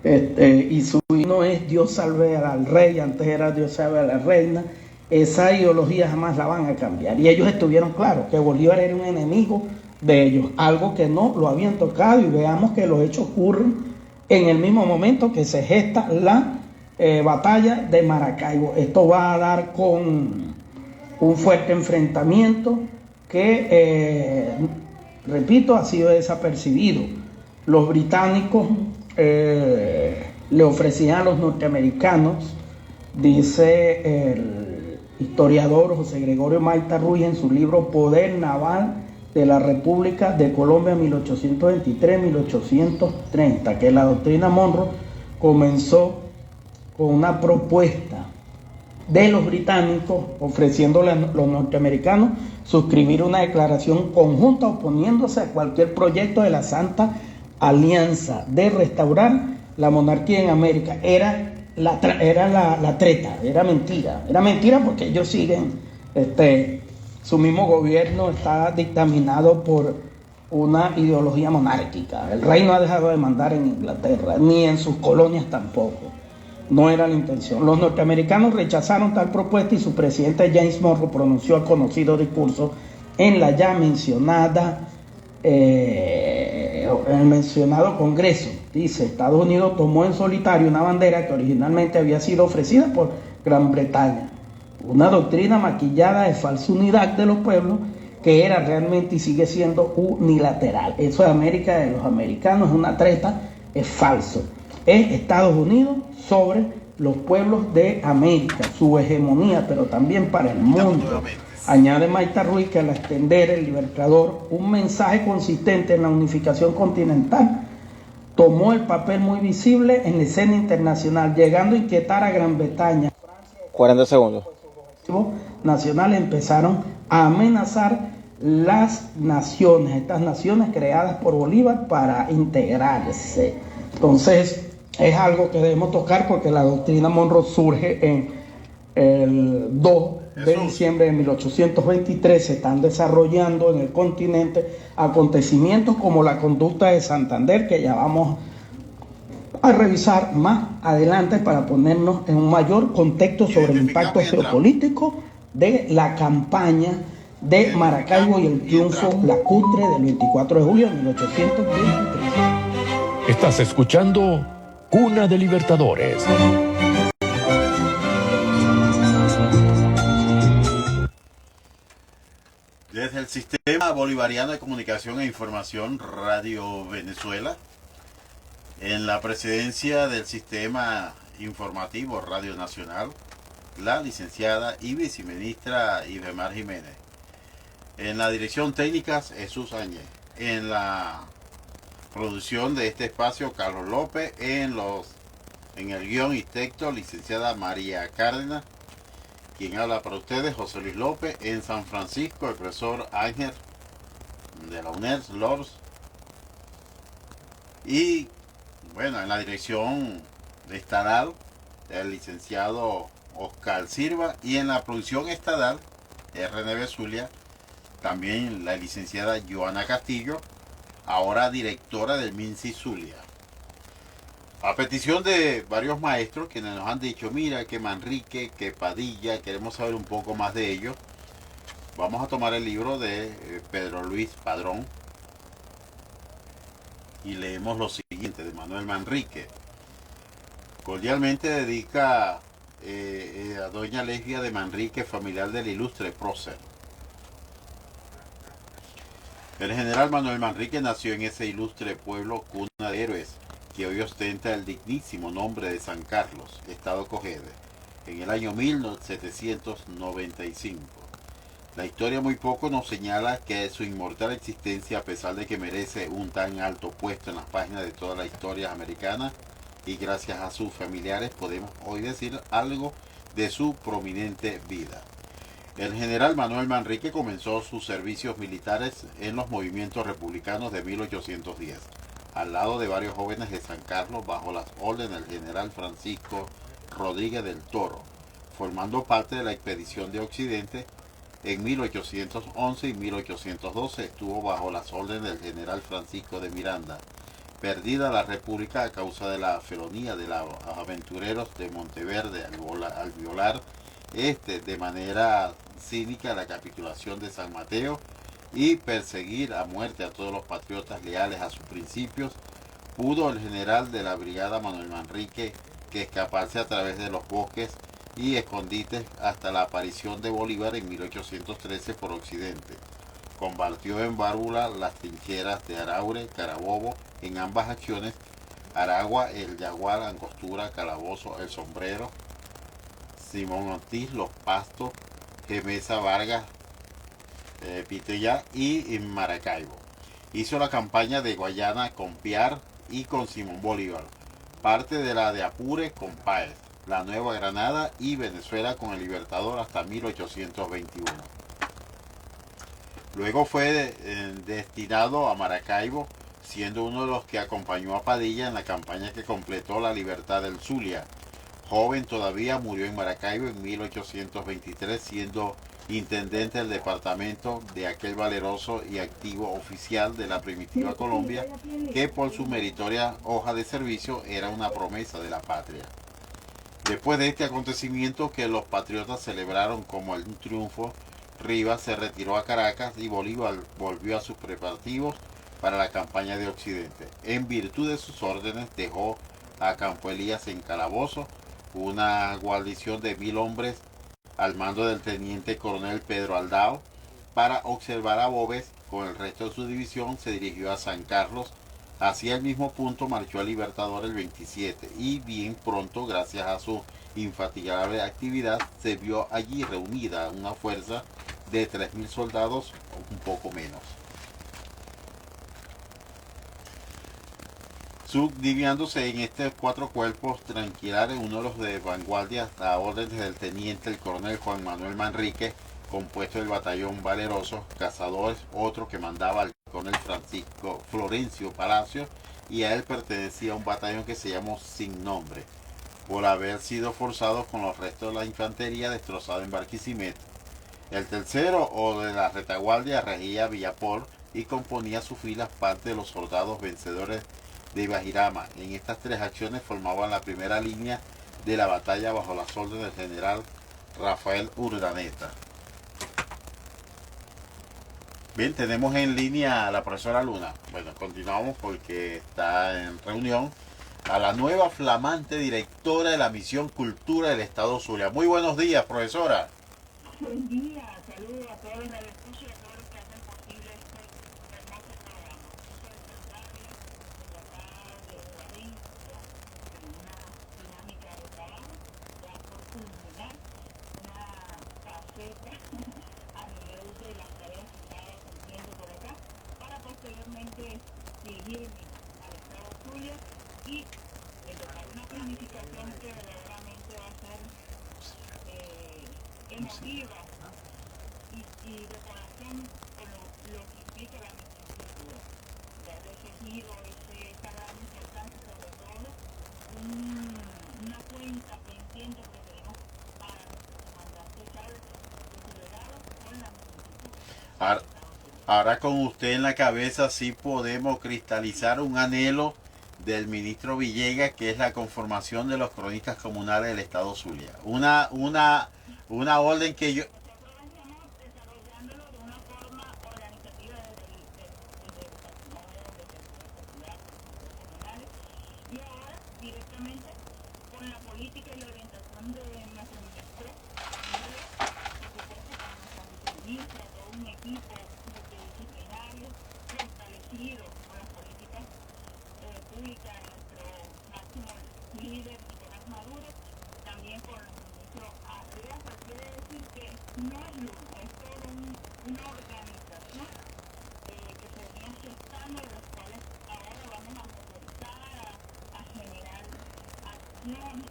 Y su himno es Dios salve al rey, antes era Dios salve a la reina. Esa ideología jamás la van a cambiar. Y ellos estuvieron claros que Bolívar era un enemigo de ellos, algo que no lo habían tocado, y veamos que los hechos ocurren en el mismo momento que se gesta la batalla de Maracaibo. Esto va a dar con un fuerte enfrentamiento que, repito, ha sido desapercibido. Los británicos le ofrecían a los norteamericanos, dice el historiador José Gregorio Maita Ruiz en su libro Poder Naval de la República de Colombia 1823-1830, que la doctrina Monroe comenzó con una propuesta de los británicos ofreciéndole a los norteamericanos suscribir una declaración conjunta oponiéndose a cualquier proyecto de la Santa Alianza de restaurar la monarquía en América. Era la treta, era mentira porque ellos siguen, su mismo gobierno está dictaminado por una ideología monárquica. El rey no ha dejado de mandar en Inglaterra, ni en sus colonias tampoco. No era la intención. Los norteamericanos rechazaron tal propuesta y su presidente James Monroe pronunció el conocido discurso en la ya mencionada, en el mencionado Congreso. Dice: Estados Unidos tomó en solitario una bandera que originalmente había sido ofrecida por Gran Bretaña, una doctrina maquillada de falsa unidad de los pueblos que era realmente y sigue siendo unilateral. Eso de América, de los americanos, es una treta, es falso. Es Estados Unidos sobre los pueblos de América, su hegemonía, pero también para el mundo. Añade Maita Ruiz que al extender el Libertador un mensaje consistente en la unificación continental, tomó el papel muy visible en la escena internacional, llegando a inquietar a Gran Bretaña. 40 segundos. Nacionales empezaron a amenazar las naciones, estas naciones creadas por Bolívar para integrarse. Entonces, es algo que debemos tocar porque la doctrina Monroe surge en el 2 de diciembre de 1823. Se están desarrollando en el continente acontecimientos como la conducta de Santander, que ya vamos a revisar más adelante para ponernos en un mayor contexto sobre el impacto geopolítico de la campaña de Maracaibo y el triunfo lacustre del 24 de julio de 1823. Estás escuchando Cuna de Libertadores. Desde el Sistema Bolivariano de Comunicación e Información, Radio Venezuela, en la presidencia del Sistema Informativo Radio Nacional, la licenciada y viceministra Ibemar Jiménez. En la dirección técnica, Jesús Áñez. En la producción de este espacio, Carlos López. En el guión y texto, licenciada María Cárdenas. Quien habla para ustedes, José Luis López. En San Francisco, el profesor Ángel de la UNED, LORS. Y bueno, en la dirección de Estadal, el licenciado Oscar Silva. Y en la producción estadal, RNB Zulia, también la licenciada Joana Castillo, ahora directora del MINSI Zulia. A petición de varios maestros quienes nos han dicho, mira, que Manrique, que Padilla, queremos saber un poco más de ellos, vamos a tomar el libro de Pedro Luis Padrón y leemos lo siguiente de Manuel Manrique. Cordialmente dedica a doña Lesbia de Manrique, familiar del ilustre prócer. El general Manuel Manrique nació en ese ilustre pueblo cuna de héroes que hoy ostenta el dignísimo nombre de San Carlos, estado Cogede, en el año 1795. La historia muy poco nos señala que su inmortal existencia, a pesar de que merece un tan alto puesto en las páginas de todas las historias americanas, y gracias a sus familiares podemos hoy decir algo de su prominente vida. El general Manuel Manrique comenzó sus servicios militares en los movimientos republicanos de 1810, al lado de varios jóvenes de San Carlos bajo las órdenes del general Francisco Rodríguez del Toro, formando parte de la expedición de Occidente. En 1811 y 1812 estuvo bajo las órdenes del general Francisco de Miranda. Perdida la República a causa de la felonía de los aventureros de Monteverde al violar de manera cínica la capitulación de San Mateo y perseguir a muerte a todos los patriotas leales a sus principios, pudo el general de la brigada Manuel Manrique que escaparse a través de los bosques y escondites hasta la aparición de Bolívar en 1813 por Occidente. Combatió en Bárbula las trincheras de Araure, Carabobo, en ambas acciones, Aragua, el Yaguar, Angostura, Calabozo, el Sombrero, Simón Ortiz, Los Pastos, Gemesa, Vargas, Pitella y en Maracaibo. Hizo la campaña de Guayana con Piar y con Simón Bolívar, parte de la de Apure con Páez, la Nueva Granada y Venezuela con el Libertador hasta 1821. Luego fue destinado a Maracaibo, siendo uno de los que acompañó a Padilla en la campaña que completó la libertad del Zulia. Joven todavía, murió en Maracaibo en 1823, siendo intendente del departamento de aquel valeroso y activo oficial de la primitiva Colombia, que por su meritoria hoja de servicio era una promesa de la patria. Después de este acontecimiento que los patriotas celebraron como un triunfo, Rivas se retiró a Caracas y Bolívar volvió a sus preparativos para la campaña de Occidente. En virtud de sus órdenes dejó a Campo Elías en Calabozo, una guarnición de 1000 hombres al mando del teniente coronel Pedro Aldao, para observar a Boves. Con el resto de su división se dirigió a San Carlos. Hacia el mismo punto marchó a Libertador el 27 y bien pronto, gracias a su infatigable actividad, se vio allí reunida una fuerza de 3.000 soldados o un poco menos. Subdividiéndose en estos 4 cuerpos tranquilares, uno de los de vanguardia a órdenes del teniente el coronel Juan Manuel Manrique, compuesto del batallón Valeroso, cazadores, otro que mandaba al coronel Francisco Florencio Palacio, y a él pertenecía un batallón que se llamó Sin Nombre, por haber sido forzado con los restos de la infantería destrozada en Barquisimeto. El tercero, o de la retaguardia, regía Villapol y componía sus filas parte de los soldados vencedores de Ibajirama. En estas 3 acciones formaban la primera línea de la batalla bajo las órdenes del general Rafael Urdaneta. Bien, tenemos en línea a la profesora Luna. Bueno, continuamos porque está en reunión a la nueva flamante directora de la Misión Cultura del Estado Zulia. Muy buenos días, profesora. Buen día, saludos a todos los radioescuchas y a todos los que hacen posible este hermoso programa. Dinámica de trabajo, ya por culminar una faceta a nivel de las tareas que estaba cumpliendo por acá, para posteriormente dirigirme al Estado Zulia y lograr una planificación que verdaderamente va a ser emotiva y de corazón con lo que implica la misión cultura. Darle ese giro, esa gran importancia, sobre todo una cuenta pendiente que tenemos para nuestro comandante Chávez de su legado con la misión cultura. Ahora con usted en la cabeza sí podemos cristalizar un anhelo del ministro Villegas, que es la conformación de los cronistas comunales del Estado Zulia. Una orden que yo... Nosotros estamos desarrollándolo de una forma organizativa desde el patrimonio, desde la sociedad comunales, y ahora directamente con la política y la orientación de nuestro ministro, por supuesto con nuestra viceministra, todo un equipo multidisciplinario fortalecido con las políticas públicas de nuestro máximo líder Nicolás Maduro, también con los ministros Arrea. Quiere decir que no es uno, es toda una organización que se venía gestando, de los cuales ahora vamos a comenzar a generar acciones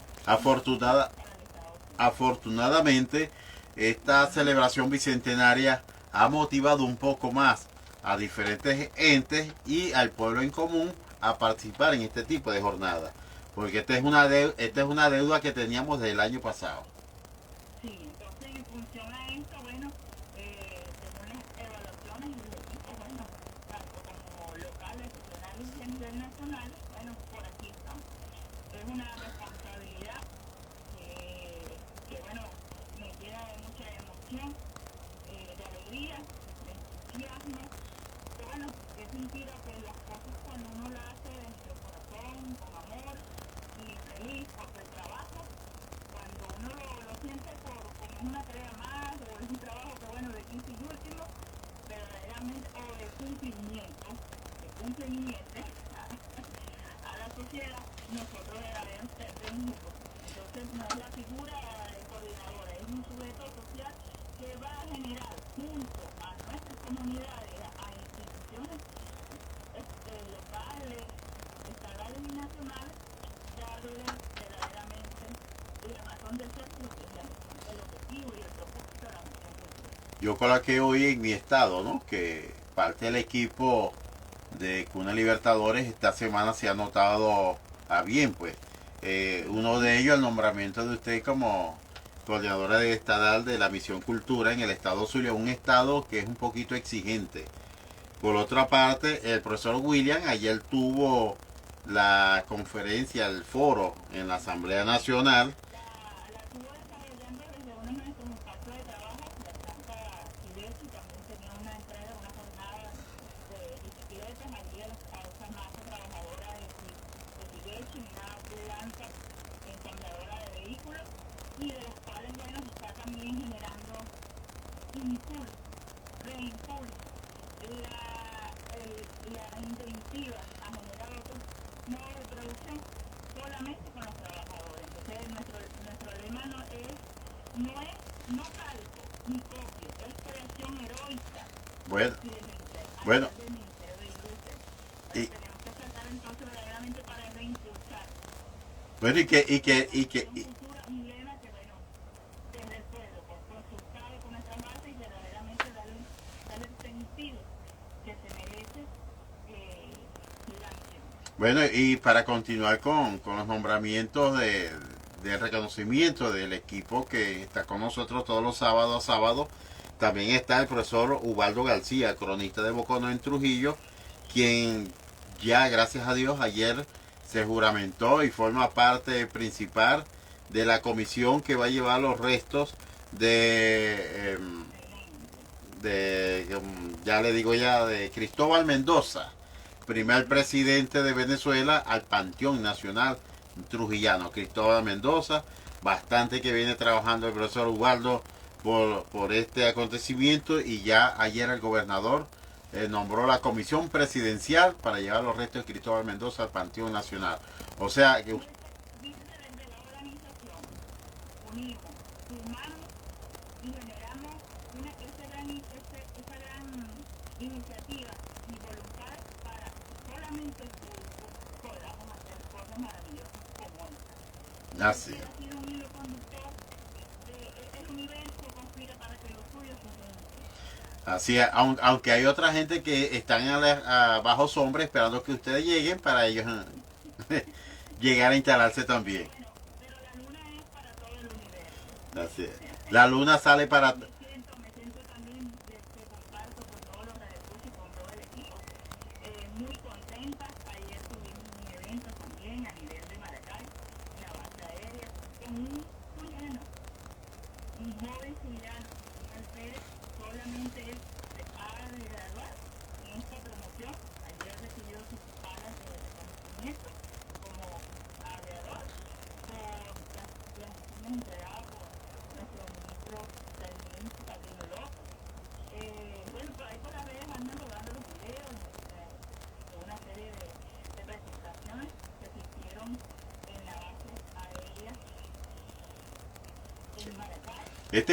Afortunadamente, esta celebración bicentenaria ha motivado un poco más a diferentes entes y al pueblo en común a participar en este tipo de jornadas, porque esta es una deuda que teníamos desde el año pasado. Sí, entonces en función a esto, bueno, según las evaluaciones y los equipos, bueno, tanto como locales, regionales y a nivel nacional, bueno, por aquí estamos. Es una responsabilidad que bueno, me llena de mucha emoción, de alegría, de entusiasmo, que bueno, he sentido que las cosas cuando uno las hace desde el corazón, con amor y feliz porque el trabajo, cuando uno lo siente como una tarea más, o es un trabajo que bueno, de 15 y último, verdaderamente, o de cumplimiento a la sociedad, nosotros debemos ser técnicos. Entonces no es la figura de coordinadora, es un sujeto social que va a generar junto a nuestras comunidades, a instituciones locales, estatales y nacionales, darle verdaderamente la razón de ser, porque es el objetivo y el propósito de la misión cultural. Yo coloqué hoy en mi estado, ¿no?, que parte del equipo de Cuna Libertadores esta semana se ha notado a bien, pues. Uno de ellos, el nombramiento de usted como coordinadora estatal de la Misión Cultura en el Estado Zulia, un estado que es un poquito exigente. Por otra parte, el profesor William ayer tuvo la conferencia, el foro en la Asamblea Nacional. La estuvo desarrollando desde uno de nuestros espacios de trabajo, la Planta Silvestre, y también tenía una entrega, una jornada de bicicletas allí a esa masa trabajadora de Silvestre, una planta ensambladora de vehículos, y de los cuales, bueno, se está también generando impulso, reimpulso, la inventiva a generar otros modos de producción solamente con los trabajadores. Entonces nuestro lema no calco, ni copio, es creación heroica Bueno, del Ministerio, bueno, del Ministerio de Industria. y, Tenemos que tratar entonces verdaderamente para reimpulsar bueno, una cultura, un lema que, bueno, desde el pueblo, por consultado con nuestras bases y verdaderamente darle el sentido que se merece la misión. bueno, y para continuar con los nombramientos del reconocimiento del equipo que está con nosotros todos los sábados a sábados, también está el profesor Ubaldo García, cronista de Bocono en Trujillo, quien ya, gracias a Dios, ayer se juramentó y forma parte principal de la comisión que va a llevar los restos ya le digo ya, de Cristóbal Mendoza, primer presidente de Venezuela, al Panteón Nacional Trujillano. Cristóbal Mendoza, bastante que viene trabajando el profesor Ubaldo por este acontecimiento, y ya ayer el gobernador nombró la comisión presidencial para llevar los restos de Cristóbal Mendoza al Panteón Nacional. O sea que Dice desde la organización, unimos, sumamos y generamos esa gran iniciativa y voluntad para solamente podamos hacer cosas maravillosas como esta. así. Ha sido un hilo conductor, el universo conspira para que lo suyo suceda. Así es, aunque hay otra gente que están bajo sombra esperando que ustedes lleguen para ellos llegar a instalarse también. Pero la luna es para todo el universo. Así es. La luna sale para... Me siento también que comparto con todos los radioescuchas y con todo el equipo. Muy contenta. Ayer tuvimos un evento también a nivel de Maracay, en la base aérea, con un zuliano, un joven zuliano, un alférez, solamente él se acaba de graduar en esta promoción. Ayer recibió sus palas de reconocimiento como aviador por las instrucciones entregadas por nuestro ministro Padrino López. Bueno, por ahí por las redes andan rodando los videos de una serie de presentaciones que se hicieron en la base aérea en Maracay. Este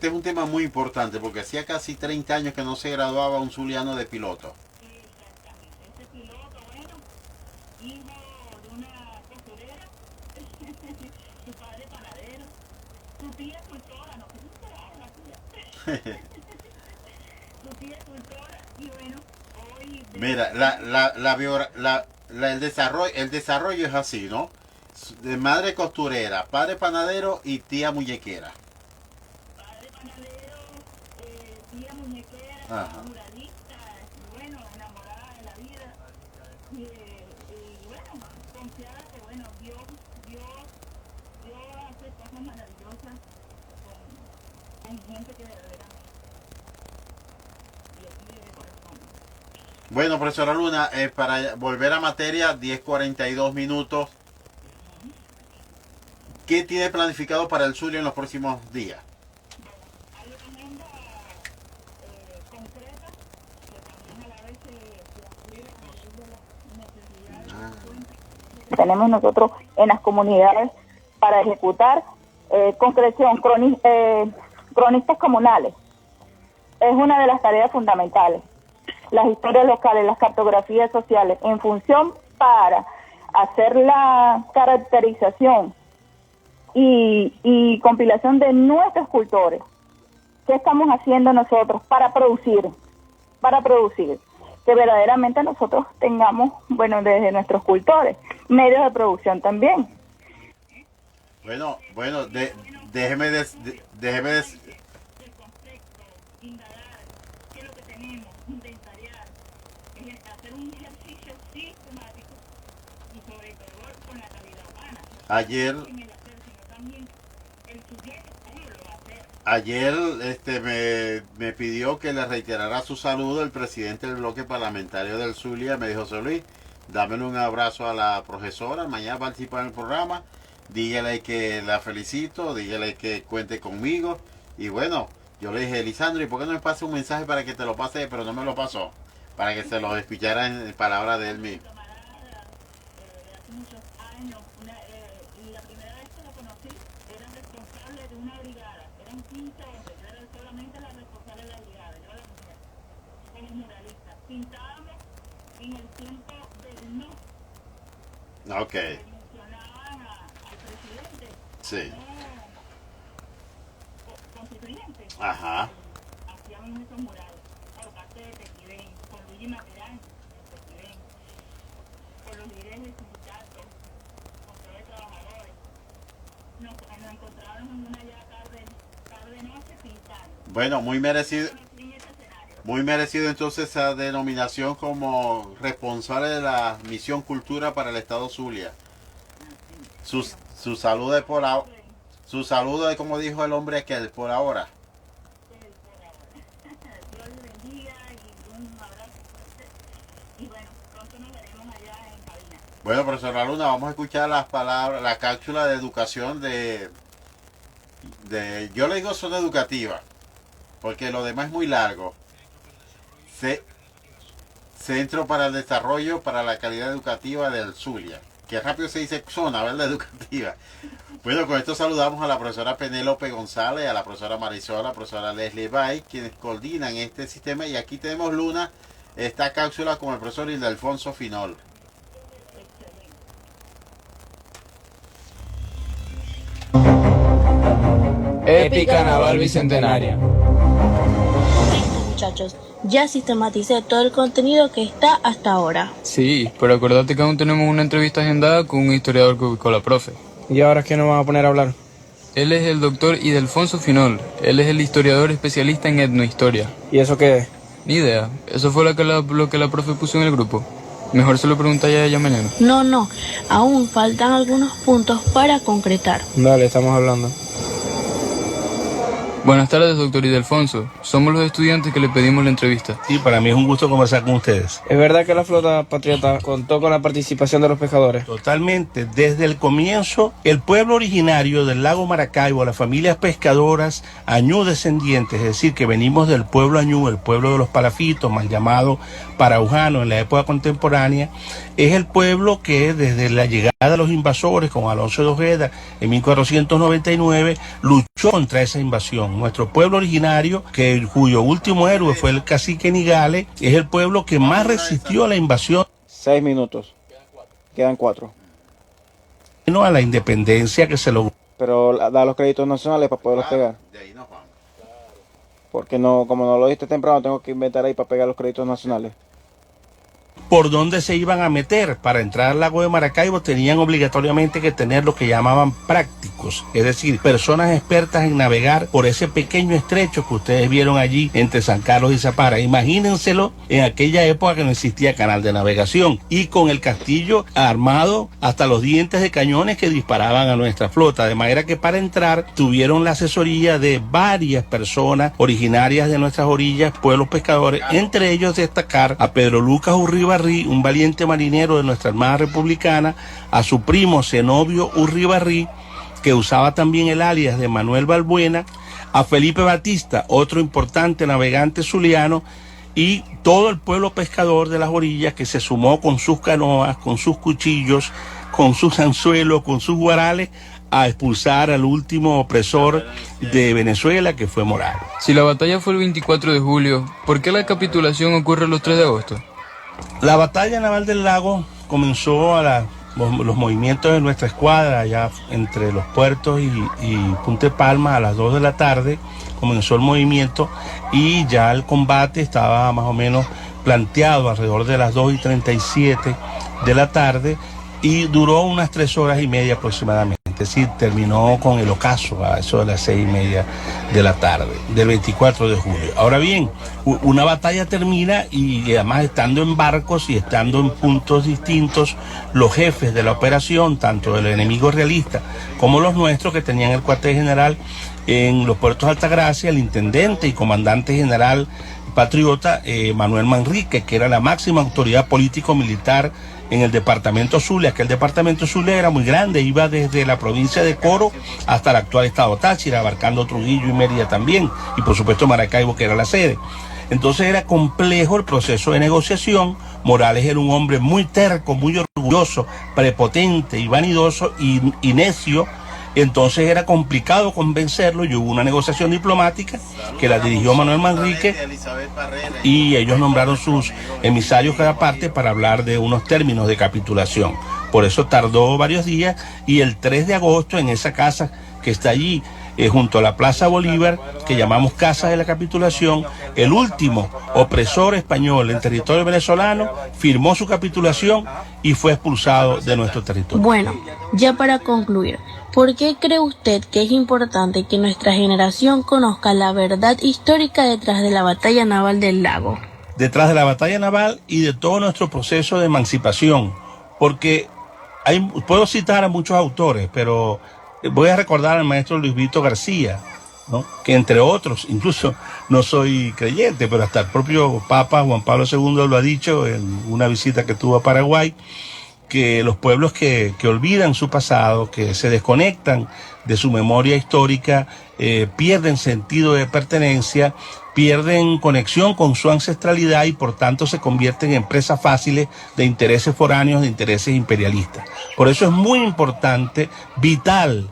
es un tema muy importante, porque hacía casi 30 años que no se graduaba un zuliano de piloto. Exactamente, ese piloto, bueno, hijo de una costurera, su padre panadero, su tía escultora, no sé si será la tía. Su tía escultora, y bueno, hoy... Mira, el desarrollo es así, ¿no? De madre costurera, padre panadero y tía muñequera. Padre panadero, tía muñequera, Ajá. muralista, y bueno, enamorada de la vida. Y bueno, confiada que bueno, Dios hace cosas maravillosas con gente que verdaderamente Dios vive de corazón. Bueno, profesora Luna, para volver a materia, 10:42 minutos. ¿Qué tiene planificado para el Zulia en los próximos días? Hay una agenda concreta que también a la vez se aplica a nivel de las necesidades que tenemos nosotros en las comunidades para ejecutar concreción, cronistas comunales. Es una de las tareas fundamentales. Las historias locales, las cartografías sociales, en función para hacer la caracterización y compilación de nuestros cultores. ¿Qué estamos haciendo nosotros para producir? Que verdaderamente nosotros tengamos, bueno, desde nuestros cultores, medios de producción también. Bueno, déjeme Indagar qué es lo que tenemos, inventariar, hacer un ejercicio sistemático y sobre todo con la calidad humana. ayer En el hacer, sino también el sujeto cómo lo va a hacer. Ayer me pidió que le reiterara su saludo el presidente del bloque parlamentario del Zulia. Me dijo: José Luis, dámele un abrazo a la profesora, mañana participa en el programa, dígale que la felicito, dígale que cuente conmigo. Y bueno, yo le dije: Lisandro, ¿y por qué no me pasa un mensaje para que te lo pase? Pero no me lo pasó, para que se lo escuchara en palabras de él mismo. Camarada de hace muchos años, la primera vez que lo conocí, era responsable de una brigada, eran 15 hombres, yo era solamente la responsable de la brigada, yo era la mujer, con los muralistas. Pintábamos en el tiempo del no, Ok, mencionaban al presidente, sí. constituyente. Ajá. Hacíamos esos murales por parte de Tequibén, con Luigi Materán, de Tequibén, con los líderes del sindicato, con todos los trabajadores. Nos encontrábamos en una ya tarde noche pintando. Bueno, muy merecido. En ese escenario. Muy merecido entonces esa denominación como responsable de la misión cultura para el estado Zulia. Su saludo es por ahora. Su saludo es como dijo el hombre que por ahora. Dios les bendiga y un abrazo fuerte. Y bueno, pronto nos veremos allá en cabina. Bueno, profesora Luna, vamos a escuchar las palabras, la cápsula de educación de yo le digo zona educativa, porque lo demás es muy largo. Centro para el Desarrollo para la Calidad Educativa del Zulia. Que rápido se dice zona, ¿verdad? Educativa. Bueno, con esto saludamos a la profesora Penélope González, a la profesora Marisol, a la profesora Leslie Bay, quienes coordinan este sistema. Y aquí tenemos, Luna, esta cápsula con el profesor Ildefonso Finol. Épica Naval Bicentenaria. Muchachos, ya sistematicé todo el contenido que está hasta ahora. Sí, pero acuérdate que aún tenemos una entrevista agendada con un historiador que ubicó la profe. ¿Y ahora quién nos va a poner a hablar? Él es el doctor Ildefonso Finol. Él es el historiador especialista en etnohistoria. ¿Y eso qué es? Ni idea. Eso fue lo que la profe puso en el grupo. Mejor se lo preguntáis a ella mañana. No, aún faltan algunos puntos para concretar. Dale, estamos hablando. Buenas tardes, doctor Ildefonso. Somos los estudiantes que le pedimos la entrevista. Sí, para mí es un gusto conversar con ustedes. ¿Es verdad que la flota patriota contó con la participación de los pescadores? Totalmente. Desde el comienzo, el pueblo originario del lago Maracaibo, las familias pescadoras añú descendientes, es decir, que venimos del pueblo añú, el pueblo de los palafitos, mal llamado paraujano en la época contemporánea, es el pueblo que desde la llegada de los invasores con Alonso de Ojeda en 1499 luchó contra esa invasión. Nuestro pueblo originario, cuyo último héroe fue el cacique Nigale, es el pueblo que más resistió a la invasión. 6 minutos. Quedan 4. No a la independencia que se logró. Pero da los créditos nacionales para poderlos pegar. Porque no, como no lo diste temprano, tengo que inventar ahí para pegar los créditos nacionales. Por dónde se iban a meter. Para entrar al lago de Maracaibo tenían obligatoriamente que tener lo que llamaban prácticos, es decir, personas expertas en navegar por ese pequeño estrecho que ustedes vieron allí entre San Carlos y Zapara. Imagínenselo en aquella época que no existía canal de navegación y con el castillo armado hasta los dientes de cañones que disparaban a nuestra flota, de manera que para entrar tuvieron la asesoría de varias personas originarias de nuestras orillas, pueblos pescadores, entre ellos destacar a Pedro Lucas Urribarri, un valiente marinero de nuestra Armada Republicana, a su primo Zenobio Urribarri, que usaba también el alias de Manuel Balbuena, a Felipe Batista, otro importante navegante zuliano, y todo el pueblo pescador de las orillas que se sumó con sus canoas, con sus cuchillos, con sus anzuelos, con sus guarales, a expulsar al último opresor de Venezuela, que fue Morales. Si la batalla fue el 24 de julio, ¿por qué la capitulación ocurre los 3 de agosto? La batalla naval del lago comenzó los movimientos de nuestra escuadra allá entre los puertos y Punta Palma a las 2 de la tarde. Comenzó el movimiento y ya el combate estaba más o menos planteado alrededor de las 2:37 de la tarde y duró unas 3 horas y media aproximadamente. Es decir, terminó con el ocaso a eso de las 6:30 de la tarde, del 24 de julio. Ahora bien, una batalla termina y además estando en barcos y estando en puntos distintos, los jefes de la operación, tanto del enemigo realista como los nuestros, que tenían el cuartel general en los puertos de Altagracia, el intendente y comandante general patriota Manuel Manrique, que era la máxima autoridad político-militar en el departamento Zulia, que el departamento Zulia era muy grande, iba desde la provincia de Coro hasta el actual estado Táchira, abarcando Trujillo y Mérida también, y por supuesto Maracaibo, que era la sede. Entonces era complejo el proceso de negociación. Morales era un hombre muy terco, muy orgulloso, prepotente y vanidoso y necio, Entonces era complicado convencerlo y hubo una negociación diplomática que la dirigió Manuel Manrique y ellos nombraron sus emisarios cada parte para hablar de unos términos de capitulación. Por eso tardó varios días y el 3 de agosto en esa casa que está allí, junto a la Plaza Bolívar, que llamamos Casa de la Capitulación, el último opresor español en territorio venezolano firmó su capitulación y fue expulsado de nuestro territorio. Bueno, ya para concluir, ¿por qué cree usted que es importante que nuestra generación conozca la verdad histórica detrás de la batalla naval del Lago? Detrás de la batalla naval y de todo nuestro proceso de emancipación, porque puedo citar a muchos autores, pero voy a recordar al maestro Luis Vito García, ¿no? Que entre otros, incluso no soy creyente, pero hasta el propio Papa Juan Pablo II lo ha dicho en una visita que tuvo a Paraguay, que los pueblos que olvidan su pasado, que se desconectan de su memoria histórica, pierden sentido de pertenencia, pierden conexión con su ancestralidad y por tanto se convierten en presas fáciles de intereses foráneos, de intereses imperialistas. Por eso es muy importante, vital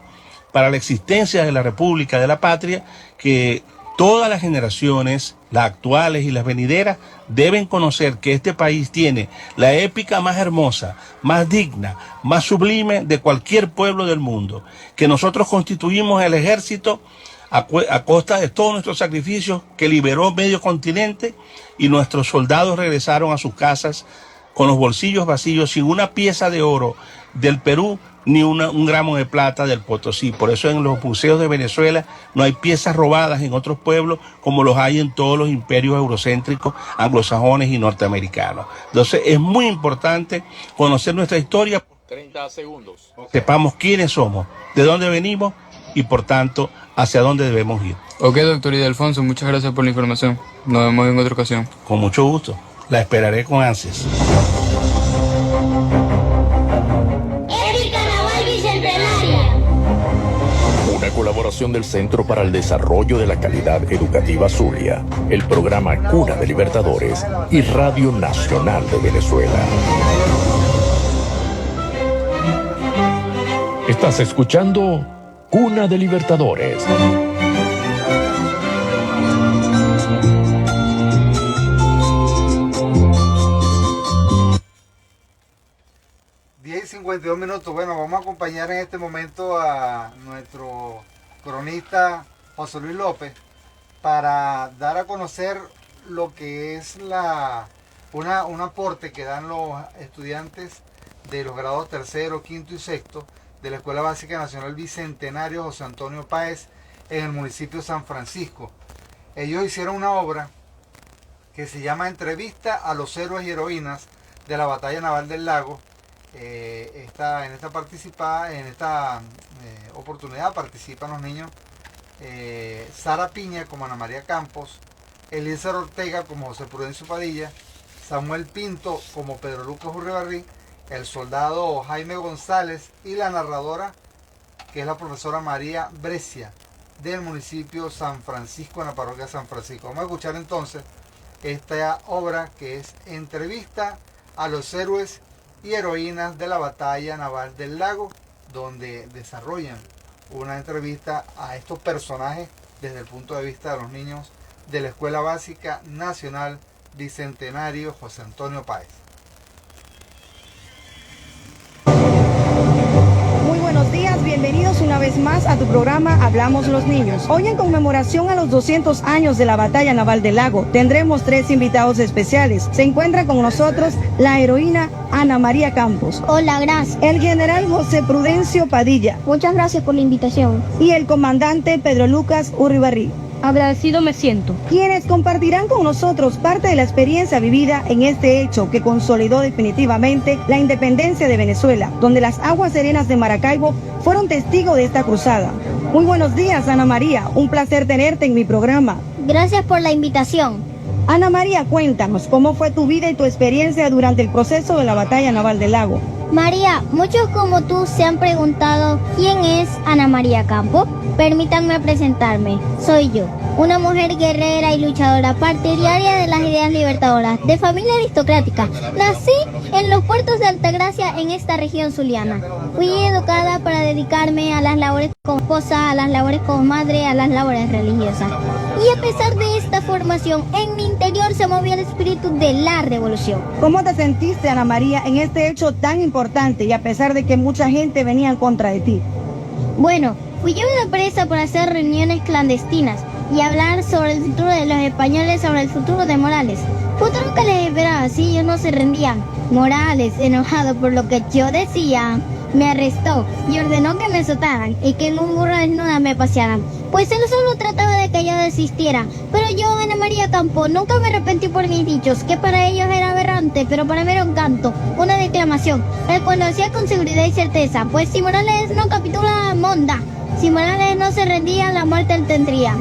para la existencia de la República, de la patria, que todas las generaciones, las actuales y las venideras, deben conocer que este país tiene la épica más hermosa, más digna, más sublime de cualquier pueblo del mundo, que nosotros constituimos el ejército a costa de todos nuestros sacrificios, que liberó medio continente y nuestros soldados regresaron a sus casas con los bolsillos vacíos, sin una pieza de oro del Perú ni un gramo de plata del Potosí. Por eso en los museos de Venezuela no hay piezas robadas en otros pueblos como los hay en todos los imperios eurocéntricos, anglosajones y norteamericanos. Entonces es muy importante conocer nuestra historia. 30 segundos. Sepamos quiénes somos, de dónde venimos y por tanto hacia dónde debemos ir. Ok, doctor Ildefonso, muchas gracias por la información. Nos vemos en otra ocasión. Con mucho gusto. La esperaré con ansias. Una colaboración del Centro para el Desarrollo de la Calidad Educativa Zulia, el programa Cuna de Libertadores y Radio Nacional de Venezuela. Estás escuchando Cuna de Libertadores. Y 52 minutos. Bueno, vamos a acompañar en este momento a nuestro cronista José Luis López para dar a conocer lo que es un aporte que dan los estudiantes de los grados tercero, quinto y sexto de la Escuela Básica Nacional Bicentenario José Antonio Páez en el municipio de San Francisco. Ellos hicieron una obra que se llama Entrevista a los héroes y heroínas de la Batalla Naval del Lago. En esta oportunidad participan los niños Sara Piña como Ana María Campos, Eliezer Ortega como José Prudencio Padilla, Samuel Pinto como Pedro Lucas Urribarri, el soldado Jaime González y la narradora, que es la profesora María Brescia, del municipio San Francisco, en la parroquia San Francisco. Vamos a escuchar entonces esta obra que es Entrevista a los héroes y heroínas de la Batalla Naval del Lago, donde desarrollan una entrevista a estos personajes desde el punto de vista de los niños de la Escuela Básica Nacional Bicentenario José Antonio Páez. Muy buenos días, bienvenidos una vez más a tu programa Hablamos los Niños. Hoy en conmemoración a los 200 años de la Batalla Naval del Lago, tendremos 3 invitados especiales. Se encuentra con nosotros la heroína Ana María Campos. Hola, gracias. El general José Prudencio Padilla. Muchas gracias por la invitación. Y el comandante Pedro Lucas Urribarri. Agradecido me siento. Quienes compartirán con nosotros parte de la experiencia vivida en este hecho que consolidó definitivamente la independencia de Venezuela, donde las aguas serenas de Maracaibo fueron testigos de esta cruzada. Muy buenos días, Ana María. Un placer tenerte en mi programa. Gracias por la invitación. Ana María, cuéntanos cómo fue tu vida y tu experiencia durante el proceso de la Batalla Naval del Lago. María, muchos como tú se han preguntado ¿quién es Ana María Campos? Permítanme presentarme. Soy yo, una mujer guerrera y luchadora partidaria de las ideas libertadoras, de familia aristocrática. Nací en los puertos de Altagracia, en esta región zuliana. Fui educada para dedicarme a las labores como esposa, a las labores como madre, a las labores religiosas. Y a pesar de esta formación, en mi interior se movió el espíritu de la revolución. ¿Cómo te sentiste, Ana María, en este hecho tan importante y a pesar de que mucha gente venía en contra de ti? Bueno, fui llevada presa por hacer reuniones clandestinas y hablar sobre el futuro de los españoles, sobre el futuro de Morales. Futuro que les esperaba, así ellos no se rendían. Morales, enojado por lo que yo decía, me arrestó y ordenó que me azotaran y que en un burro desnuda me pasearan. Pues él solo trataba de que yo desistiera. Pero yo, Ana María Campos, nunca me arrepentí por mis dichos, que para ellos era aberrante, pero para mí era un canto, una declamación, el cual lo hacía con seguridad y certeza. Pues si Morales no capitula, monda. Si Morales no se rendía, la muerte él tendría.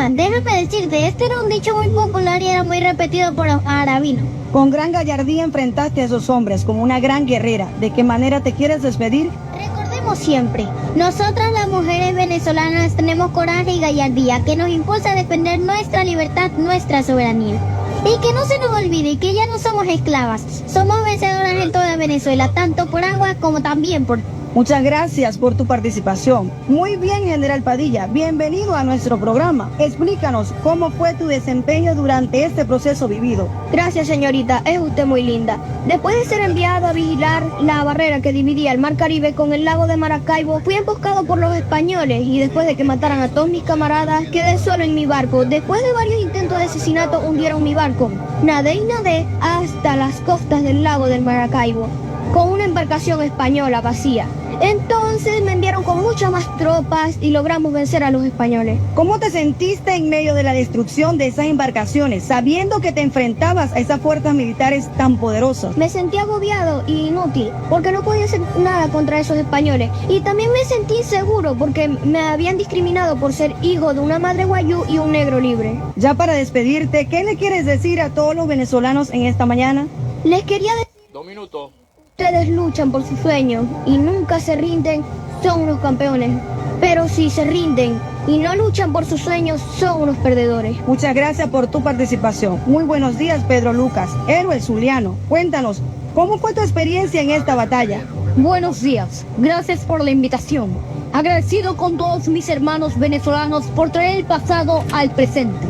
Déjame decirte, este era un dicho muy popular y era muy repetido por los arabinos. Con gran gallardía enfrentaste a esos hombres como una gran guerrera. ¿De qué manera te quieres despedir? Recordemos siempre, nosotras las mujeres venezolanas tenemos coraje y gallardía que nos impulsa a defender nuestra libertad, nuestra soberanía. Y que no se nos olvide que ya no somos esclavas, somos vencedoras en toda Venezuela, tanto por agua como también por... Muchas gracias por tu participación. Muy bien, General Padilla. Bienvenido a nuestro programa. Explícanos cómo fue tu desempeño durante este proceso vivido. Gracias, señorita. Es usted muy linda. Después de ser enviado a vigilar la barrera que dividía el Mar Caribe con el lago de Maracaibo, fui emboscado por los españoles y después de que mataran a todos mis camaradas, quedé solo en mi barco. Después de varios intentos de asesinato, hundieron mi barco. Nadé y nadé hasta las costas del lago del Maracaibo con una embarcación española vacía. Entonces me enviaron con muchas más tropas y logramos vencer a los españoles. ¿Cómo te sentiste en medio de la destrucción de esas embarcaciones, sabiendo que te enfrentabas a esas fuerzas militares tan poderosas? Me sentí agobiado y inútil, porque no podía hacer nada contra esos españoles. Y también me sentí inseguro, porque me habían discriminado por ser hijo de una madre guayú y un negro libre. Ya para despedirte, ¿qué le quieres decir a todos los venezolanos en esta mañana? Les quería decir... 2 minutos. Ustedes luchan por sus sueños y nunca se rinden, son unos campeones. Pero si se rinden y no luchan por sus sueños, son unos perdedores. Muchas gracias por tu participación. Muy buenos días, Pedro Lucas, héroe zuliano. Cuéntanos, ¿cómo fue tu experiencia en esta batalla? Buenos días, gracias por la invitación. Agradecido con todos mis hermanos venezolanos por traer el pasado al presente.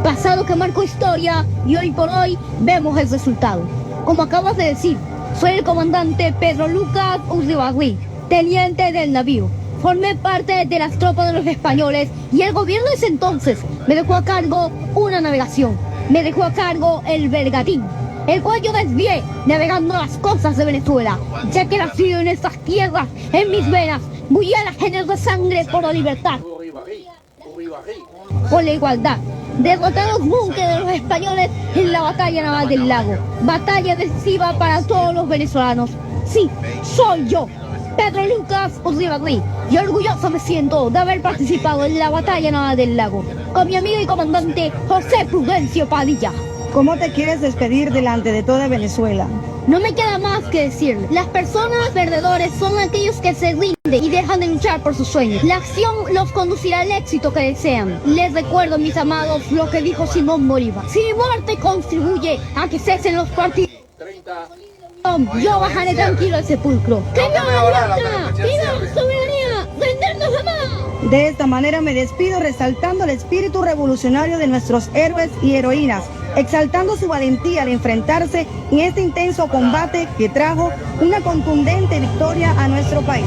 Pasado que marcó historia y hoy por hoy vemos el resultado. Como acabas de decir, soy el comandante Pedro Lucas Urribarri, teniente del navío. Formé parte de las tropas de los españoles y el gobierno de ese entonces me dejó a cargo una navegación. Me dejó a cargo el Bergantín, el cual yo desvié navegando las costas de Venezuela, ya que nacido en estas tierras, en mis venas, bullía la género de sangre por la libertad, por la igualdad. Derroté a los buques de los españoles en la batalla naval del lago. Batalla decisiva para todos los venezolanos. Sí, soy yo, Pedro Lucas Urribarri, y orgulloso me siento de haber participado en la batalla naval del lago con mi amigo y comandante José Prudencio Padilla. ¿Cómo te quieres despedir delante de toda Venezuela? No me queda más que decirle. Las personas perdedores son aquellos que se rinden y dejan de luchar por sus sueños. La acción los conducirá al éxito que desean. Les recuerdo, mis amados, lo que dijo Simón Bolívar. Si mi muerte contribuye a que cesen los partidos, yo bajaré tranquilo al sepulcro. ¡Viva la libertad! ¡Viva la soberanía! ¡Rendirnos jamás! De esta manera me despido resaltando el espíritu revolucionario de nuestros héroes y heroínas, exaltando su valentía al enfrentarse en este intenso combate que trajo una contundente victoria a nuestro país.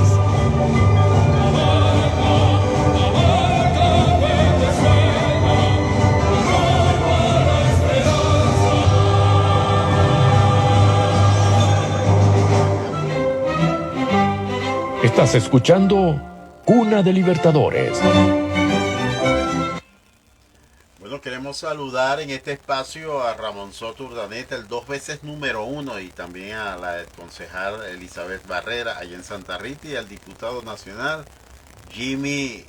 Estás escuchando Cuna de Libertadores. Bueno, queremos saludar en este espacio a Ramón Soto Urdaneta, el 2 veces número 1, y también a la concejal Elizabeth Barrera, allá en Santa Rita, y al diputado nacional Jimmy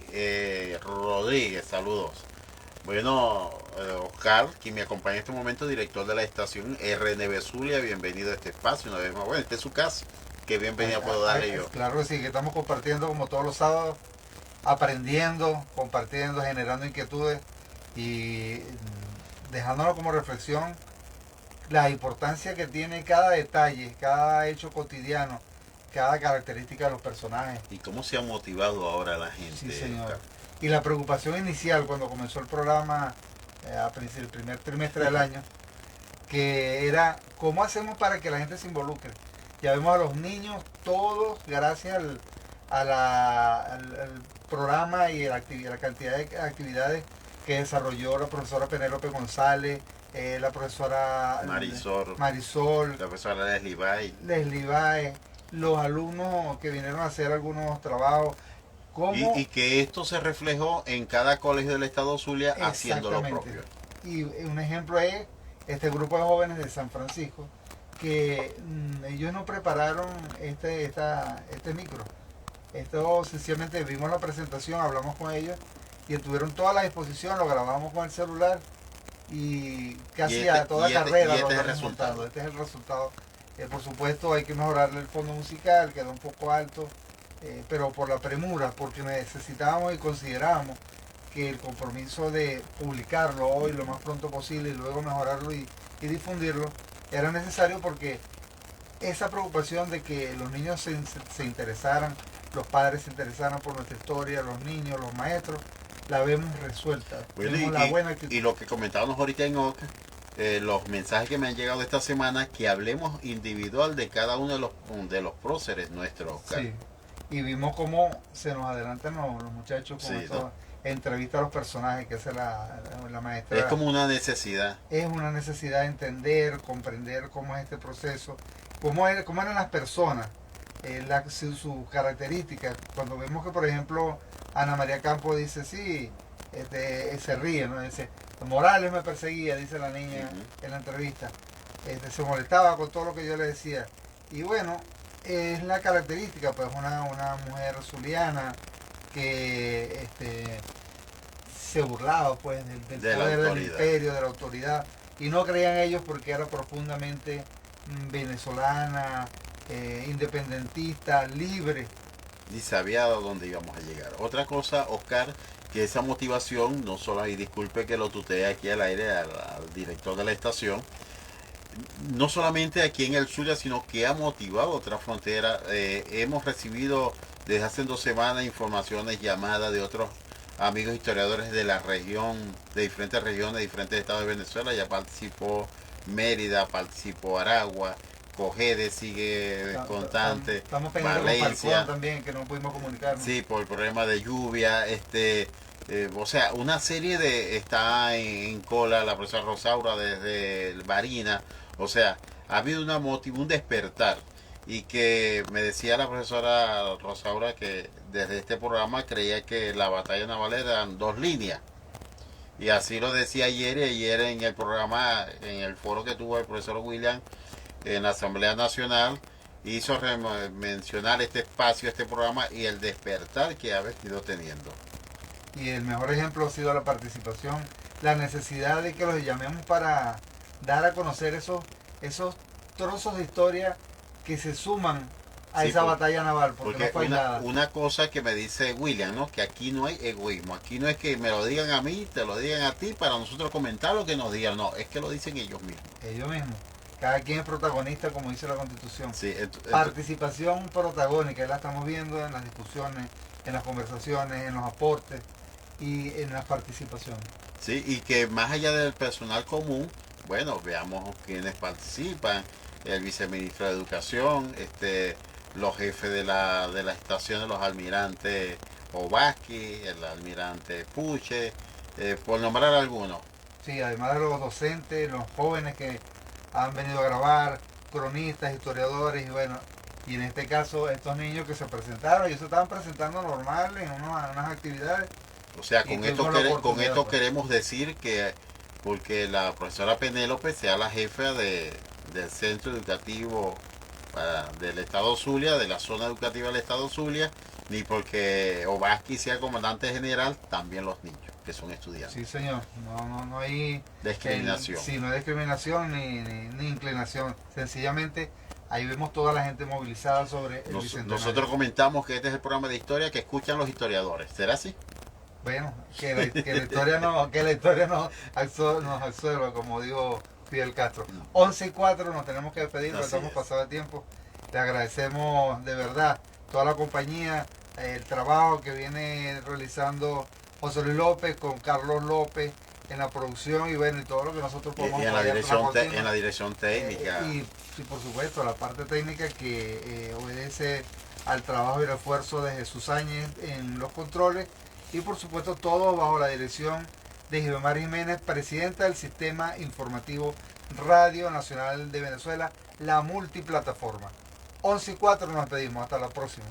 Rodríguez. Saludos. Bueno, Oscar, quien me acompaña en este momento, director de la estación RNB Zulia, bienvenido a este espacio una vez más. Bueno, esta es su casa. qué bienvenida puedo darle yo. Claro que sí, que estamos compartiendo como todos los sábados, aprendiendo, compartiendo, generando inquietudes y dejándonos como reflexión la importancia que tiene cada detalle, cada hecho cotidiano, cada característica de los personajes. ¿Y cómo se ha motivado ahora la gente? Sí, señor. Y la preocupación inicial cuando comenzó el programa, el primer trimestre del año, que era cómo hacemos para que la gente se involucre. Ya vemos a los niños todos, gracias al programa y la cantidad de actividades que desarrolló la profesora Penélope González, la profesora Marisol, la profesora Leslie Baez, los alumnos que vinieron a hacer algunos trabajos. Y que esto se reflejó en cada colegio del estado Zulia haciendo lo propio. Y un ejemplo es este grupo de jóvenes de San Francisco, que ellos nos prepararon este micro. Esto sencillamente vimos la presentación, hablamos con ellos y tuvieron toda la exposición, lo grabamos con el celular y casi a toda carrera lo estamos montando. Este es el resultado. Por supuesto hay que mejorarle el fondo musical, quedó un poco alto, pero por la premura, porque necesitábamos y considerábamos que el compromiso de publicarlo hoy lo más pronto posible y luego mejorarlo y difundirlo era necesario, porque esa preocupación de que los niños se interesaran, los padres se interesaran por nuestra historia, los niños, los maestros, la vemos resuelta. Bueno, la buena actitud. Y lo que comentábamos ahorita en OCA, los mensajes que me han llegado esta semana, que hablemos individual de cada uno de los próceres nuestros, Oscar. Sí, y vimos cómo se nos adelantan los muchachos con esta entrevista a los personajes que hace la maestra. Es como una necesidad. Es una necesidad de entender, comprender cómo es este proceso, cómo eran las personas, sus características. Cuando vemos que, por ejemplo, Ana María Campos dice, sí, se ríe, ¿no? Dice, Morales me perseguía, dice la niña en la entrevista. Se molestaba con todo lo que yo le decía. Y bueno, es la característica, pues una mujer zuliana que se burlaba pues del poder del imperio, de la autoridad, y no creían ellos porque era profundamente venezolana, independentista, libre. Y sabía a dónde íbamos a llegar. Otra cosa, Oscar, que esa motivación, no solo, y disculpe que lo tutee aquí al aire al director de la estación, no solamente aquí en el Zulia, sino que ha motivado otra frontera. Hemos recibido desde hace 2 semanas informaciones, llamadas de otros amigos historiadores de la región, de diferentes regiones, de diferentes estados de Venezuela. Ya participó Mérida, participó Aragua, Cogede sigue constante, estamos Valencia también, que no pudimos comunicarnos. Sí, por el problema de lluvia, o sea, una serie está en cola la profesora Rosaura desde Barina. O sea, ha habido un despertar, y que me decía la profesora Rosaura que desde este programa creía que la batalla naval eran 2 líneas. Y así lo decía ayer en el programa, en el foro que tuvo el profesor William en la Asamblea Nacional, hizo mencionar este espacio, este programa y el despertar que ha venido teniendo. Y el mejor ejemplo ha sido la participación, la necesidad de que los llamemos para dar a conocer esos trozos de historia que se suman a esa batalla naval, porque no fue nada. Una cosa que me dice William, ¿no? Que aquí no hay egoísmo, aquí no es que me lo digan a mí, te lo digan a ti para nosotros comentar lo que nos digan, no, es que lo dicen ellos mismos. Ellos mismos. Cada quien es protagonista, como dice la Constitución. Sí, participación protagónica, la estamos viendo en las discusiones, en las conversaciones, en los aportes y en la participación. Sí, y que más allá del personal común, bueno, veamos quiénes participan: el viceministro de Educación, los jefes de la estación, de los almirantes Obaski, el almirante Puche, por nombrar algunos. Sí, además de los docentes, los jóvenes que han venido a grabar, cronistas, historiadores, y bueno, y en este caso estos niños que se presentaron, ellos se estaban presentando normal en unas actividades. O sea, con esto queremos decir que, porque la profesora Penélope sea la jefa del centro educativo del estado Zulia, de la zona educativa del estado Zulia, ni porque Obaski sea comandante general, también los niños que son estudiantes. Sí, señor, no hay discriminación. Sí, no hay discriminación ni inclinación, sencillamente ahí vemos toda la gente movilizada sobre el Bicentenario. Nosotros comentamos que este es el programa de historia que escuchan los historiadores. ¿Será así? Bueno, que la historia nos absorba, como dijo Fidel Castro. 11:04, nos tenemos que despedir, porque estamos pasados de tiempo. Te agradecemos de verdad toda la compañía, el trabajo que viene realizando José Luis López con Carlos López en la producción y bueno, y todo lo que nosotros podemos en la dirección técnica. Y por supuesto la parte técnica que obedece al trabajo y el esfuerzo de Jesús Áñez en los controles, y por supuesto todo bajo la dirección de Gilomar Jiménez, presidenta del Sistema Informativo Radio Nacional de Venezuela, la multiplataforma. 11:04, nos despedimos, hasta la próxima.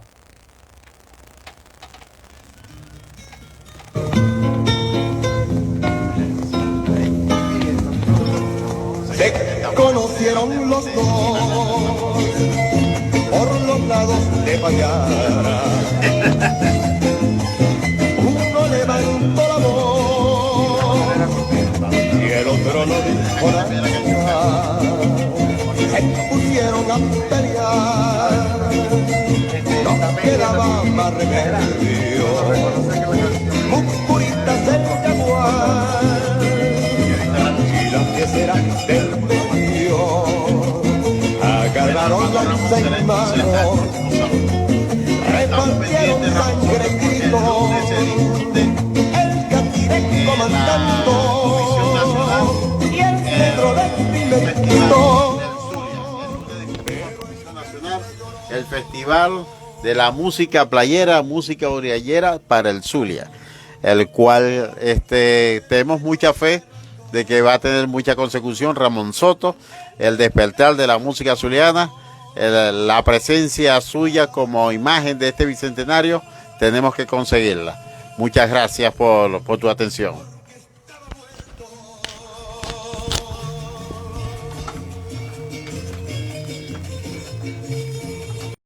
Se conocieron los dos por los lados de Payara. Uno levantó la voz y el otro no dijo nada. Se pusieron a pelear, no quedaba más remedio. Mucuritas del jaguar y las pieceras del medio agarraron lanza en mano, repartieron sangre en gritos, el catiré comandando y el centro del primerito. El Festival de la Música Playera, Música Oriallera para el Zulia, el cual tenemos mucha fe de que va a tener mucha consecución. Ramón Soto, el despertar de la música zuliana, la presencia suya como imagen de este bicentenario, tenemos que conseguirla. Muchas gracias por tu atención.